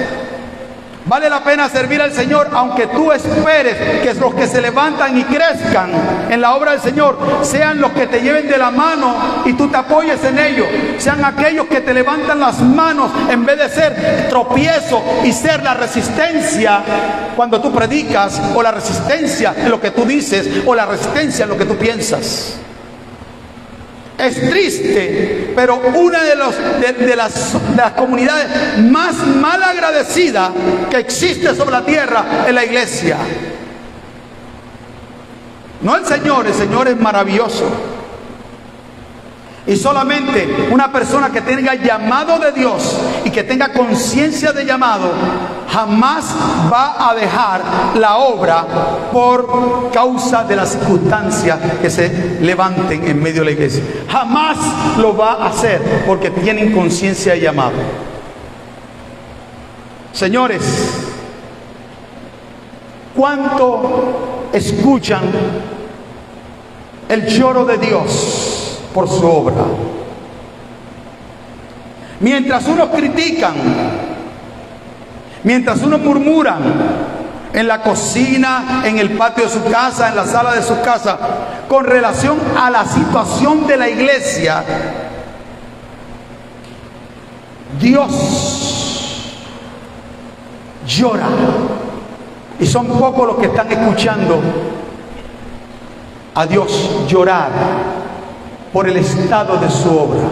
Speaker 1: Vale la pena servir al Señor, aunque tú esperes que los que se levantan y crezcan en la obra del Señor sean los que te lleven de la mano y tú te apoyes en ellos. Sean aquellos que te levantan las manos en vez de ser tropiezo y ser la resistencia cuando tú predicas, o la resistencia en lo que tú dices, o la resistencia en lo que tú piensas. Es triste, pero una de las comunidades más mal agradecidas que existe sobre la tierra es la iglesia. No el Señor es maravilloso. Y solamente una persona que tenga llamado de Dios y que tenga conciencia de llamado jamás va a dejar la obra por causa de las circunstancias que se levanten en medio de la iglesia. Jamás lo va a hacer porque tienen conciencia de llamado. Señores, ¿cuánto escuchan el lloro de Dios por su obra? Mientras unos critican, mientras unos murmuran, en la cocina, en el patio de su casa, en la sala de su casa, con relación a la situación de la iglesia, Dios llora. Y son pocos los que están escuchando a Dios llorar por el estado de su obra,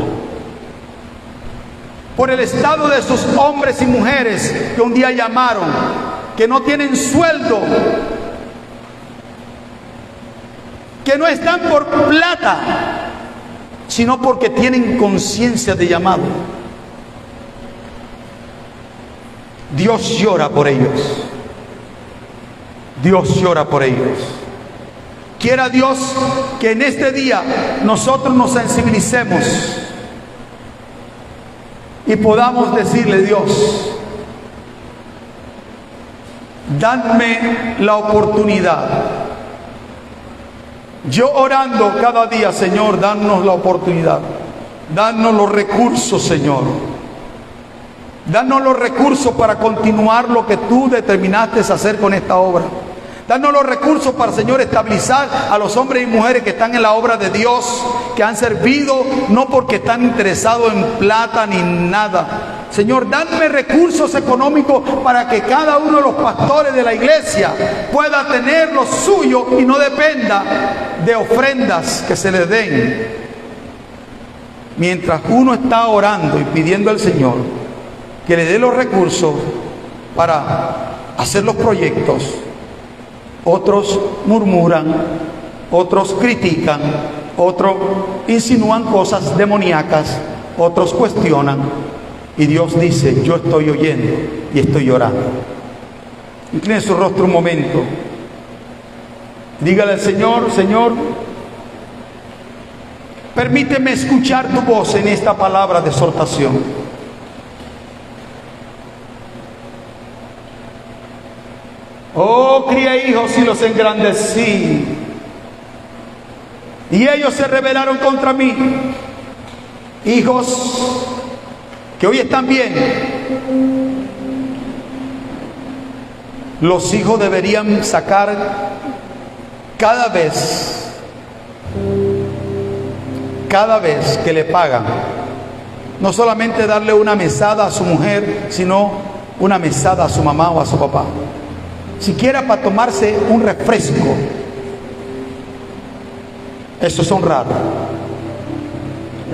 Speaker 1: por el estado de sus hombres y mujeres que un día llamaron, que no tienen sueldo, que no están por plata, sino porque tienen conciencia de llamado. Dios llora por ellos. Dios llora por ellos. Quiera Dios que en este día nosotros nos sensibilicemos y podamos decirle: Dios, dadme la oportunidad. Yo orando cada día: Señor, danos la oportunidad, danos los recursos, Señor, danos los recursos para continuar lo que tú determinaste hacer con esta obra. Danos los recursos para, Señor, estabilizar a los hombres y mujeres que están en la obra de Dios, que han servido no porque están interesados en plata ni nada. Señor, dame recursos económicos para que cada uno de los pastores de la iglesia pueda tener lo suyo y no dependa de ofrendas que se les den. Mientras uno está orando y pidiendo al Señor que le dé los recursos para hacer los proyectos, otros murmuran, otros critican, otros insinúan cosas demoníacas, otros cuestionan, y Dios dice: yo estoy oyendo y estoy llorando. Incline su rostro un momento, dígale al Señor: Señor, permíteme escuchar tu voz en esta palabra de exhortación. Oh, crié hijos y los engrandecí, y ellos se rebelaron contra mí. Hijos que hoy están bien. Los hijos deberían sacar cada vez que le pagan, no solamente darle una mesada a su mujer, sino una mesada a su mamá o a su papá, siquiera para tomarse un refresco. Eso es honrar.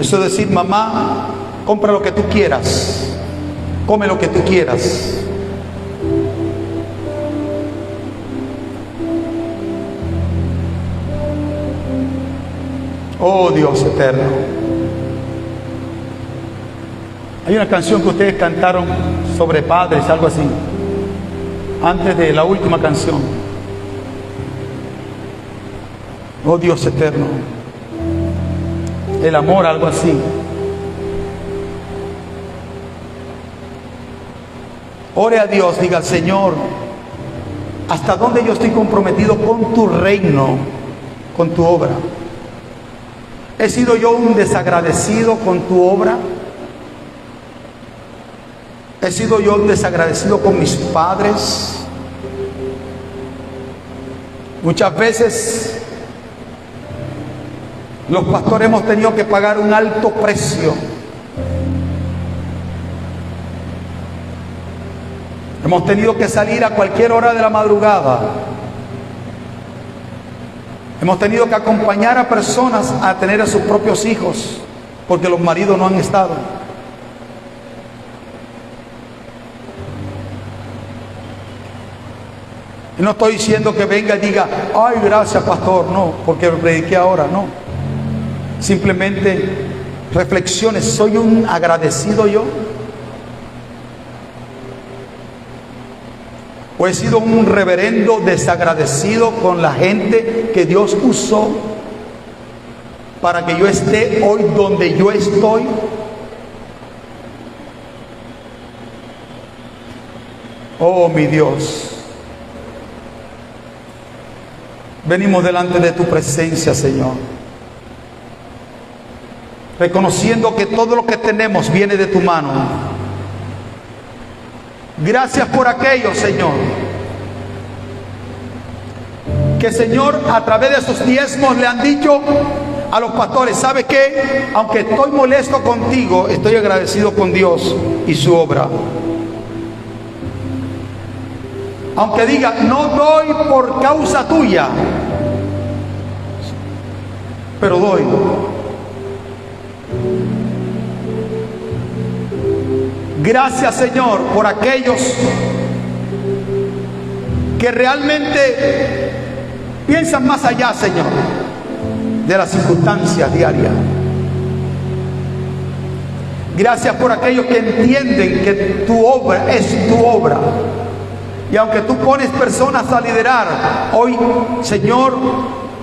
Speaker 1: Eso es decir: mamá, compra lo que tú quieras, come lo que tú quieras. Oh Dios eterno. Hay una canción que ustedes cantaron sobre padres, algo así, antes de la última canción. Oh Dios eterno, el amor, algo así. Ore a Dios, diga: Señor, ¿hasta dónde yo estoy comprometido con tu reino, con tu obra? ¿He sido yo un desagradecido con tu obra? ¿He sido yo un desagradecido con mis padres? Muchas veces los pastores hemos tenido que pagar un alto precio. Hemos tenido que salir a cualquier hora de la madrugada. Hemos tenido que acompañar a personas a tener a sus propios hijos, porque los maridos no han estado. Y no estoy diciendo que venga y diga: ay, gracias pastor, no, porque lo prediqué ahora, no. Simplemente reflexiones: ¿soy un agradecido yo? ¿O he sido un reverendo desagradecido con la gente que Dios usó para que yo esté hoy donde yo estoy? Oh mi Dios, venimos delante de tu presencia, Señor, reconociendo que todo lo que tenemos viene de tu mano. Gracias por aquellos, Señor, que, Señor, a través de esos diezmos le han dicho a los pastores: ¿sabe qué? Aunque estoy molesto contigo, estoy agradecido con Dios y su obra. Aunque diga, no doy por causa tuya, pero doy. Gracias, Señor, por aquellos que realmente piensan más allá, Señor, de las circunstancias diarias. Gracias por aquellos que entienden que tu obra es tu obra. Y aunque tú pones personas a liderar, hoy, Señor,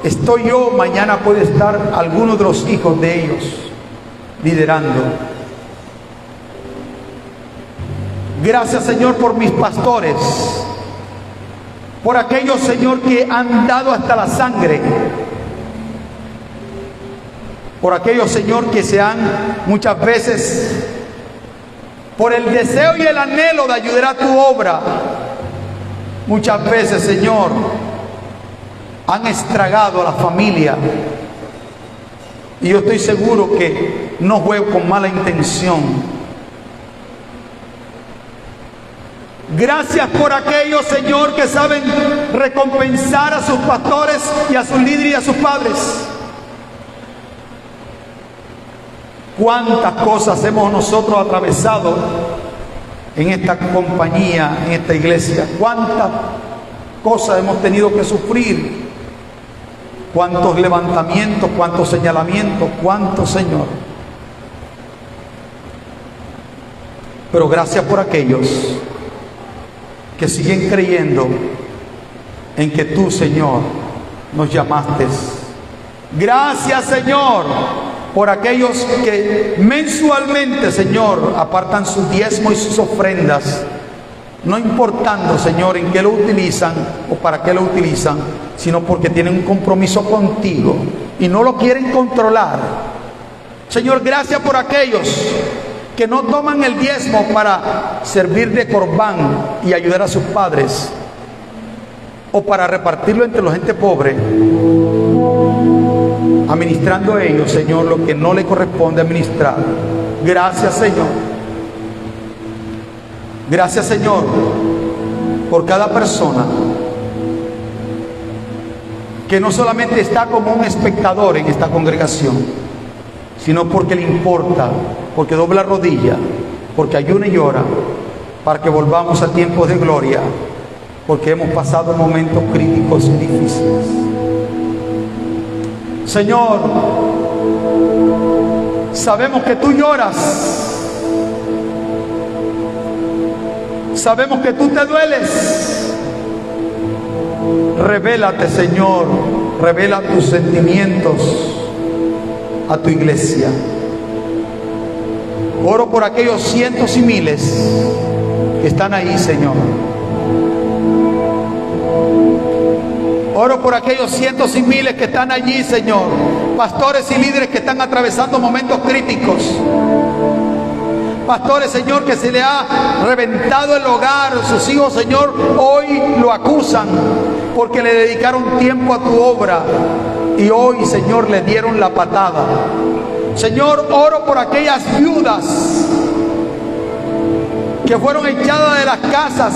Speaker 1: estoy yo, mañana puede estar alguno de los hijos de ellos liderando. Gracias, Señor, por mis pastores, por aquellos, Señor, que han dado hasta la sangre, por aquellos, Señor, que se han muchas veces, por el deseo y el anhelo de ayudar a tu obra, muchas veces, Señor, han estragado a la familia. Y yo estoy seguro que no fue con mala intención. Gracias por aquellos, Señor, que saben recompensar a sus pastores y a sus líderes y a sus padres. Cuántas cosas hemos nosotros atravesado en esta compañía, en esta iglesia. Cuántas cosas hemos tenido que sufrir. Cuántos levantamientos, cuántos señalamientos, cuántos, Señor. Pero gracias por aquellos que siguen creyendo en que tú, Señor, nos llamaste. Gracias, Señor, por aquellos que mensualmente, Señor, apartan sus diezmos y sus ofrendas, no importando, Señor, en qué lo utilizan o para qué lo utilizan, sino porque tienen un compromiso contigo y no lo quieren controlar. Señor, gracias por aquellos que no toman el diezmo para servir de corbán y ayudar a sus padres, o para repartirlo entre la gente pobre, administrando a ellos, Señor, lo que no le corresponde administrar. Gracias, Señor. Gracias, Señor, por cada persona que no solamente está como un espectador en esta congregación, sino porque le importa, porque dobla rodilla, porque ayuna y llora, para que volvamos a tiempos de gloria, porque hemos pasado momentos críticos y difíciles. Señor, sabemos que tú lloras, sabemos que tú te dueles. Revélate, Señor, revela tus sentimientos a tu iglesia. Oro por aquellos cientos y miles que están ahí, Señor. Oro por aquellos cientos y miles que están allí, Señor. Pastores y líderes que están atravesando momentos críticos. Pastores, Señor, que se le ha reventado el hogar, sus hijos, Señor, hoy lo acusan porque le dedicaron tiempo a tu obra y hoy, Señor, le dieron la patada. Señor, oro por aquellas viudas que fueron echadas de las casas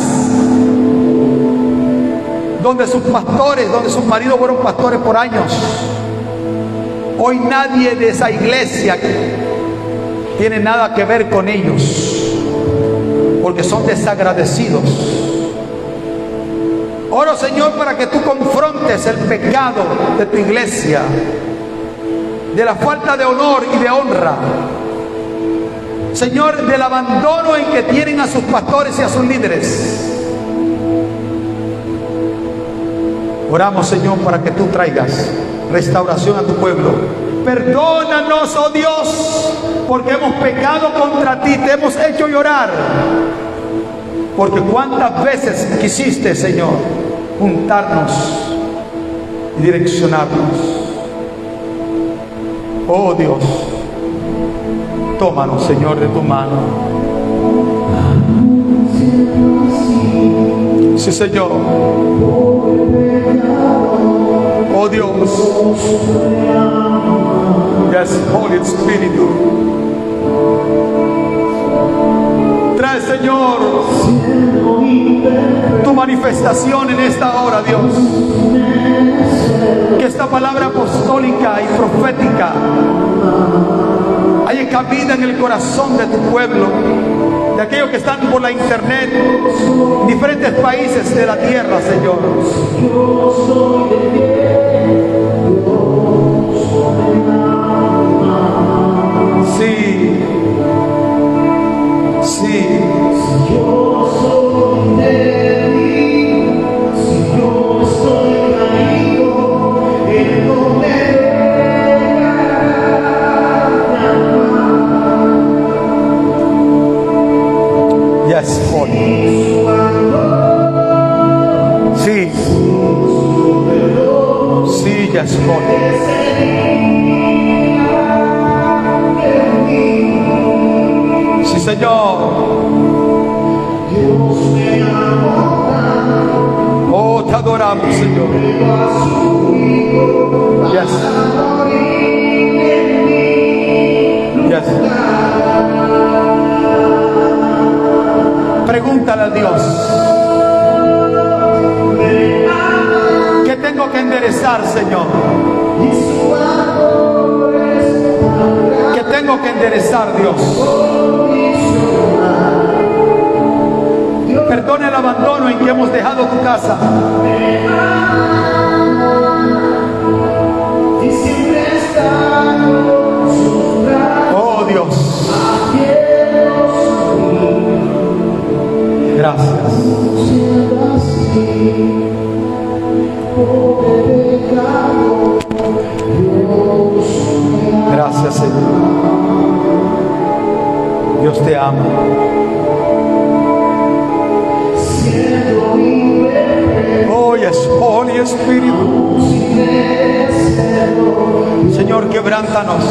Speaker 1: donde sus pastores, donde sus maridos fueron pastores por años. Hoy nadie de esa iglesia tiene nada que ver con ellos, porque son desagradecidos. Oro, Señor, para que tú confrontes el pecado de tu iglesia, de la falta de honor y de honra, Señor, del abandono en que tienen a sus pastores y a sus líderes. Oramos, Señor, para que tú traigas restauración a tu pueblo. Perdónanos, oh Dios, porque hemos pecado contra ti, te hemos hecho llorar. Porque cuántas veces quisiste, Señor, juntarnos y direccionarnos. Oh Dios, tómanos, Señor, de tu mano. Sí, Señor. Oh Dios. Yes, Holy Spirit. Trae, Señor, tu manifestación en esta hora, Dios. Que esta palabra apostólica y profética haya cabida en el corazón de tu pueblo, de aquellos que están por la internet, diferentes países de la tierra, Señor. Sí, sí. Yes, Lord. Sí. Sí, yes, Lord. Sí, Señor. Oh, te adoramos, Señor. Yes. Yes. Pregúntale a Dios, ¿qué tengo que enderezar, Señor? ¿Qué tengo que enderezar, Dios? Perdona el abandono en que hemos dejado tu casa. Oh Dios. Gracias. Gracias, Señor. Dios te ama. Oh, yes, Holy Spirit. Señor, quebrántanos.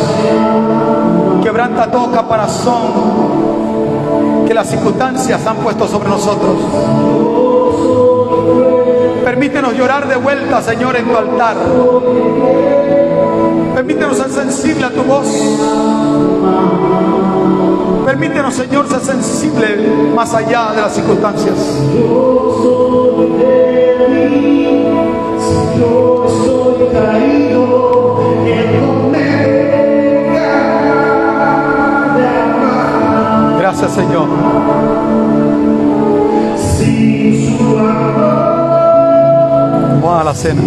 Speaker 1: Quebranta todo caparazón que las circunstancias han puesto sobre nosotros. Permítenos llorar de vuelta, Señor, en tu altar. Permítenos ser sensible a tu voz. Permítenos, Señor, ser sensible más allá de las circunstancias. Yo estoy caído, gracias, Señor. Vamos a la cena.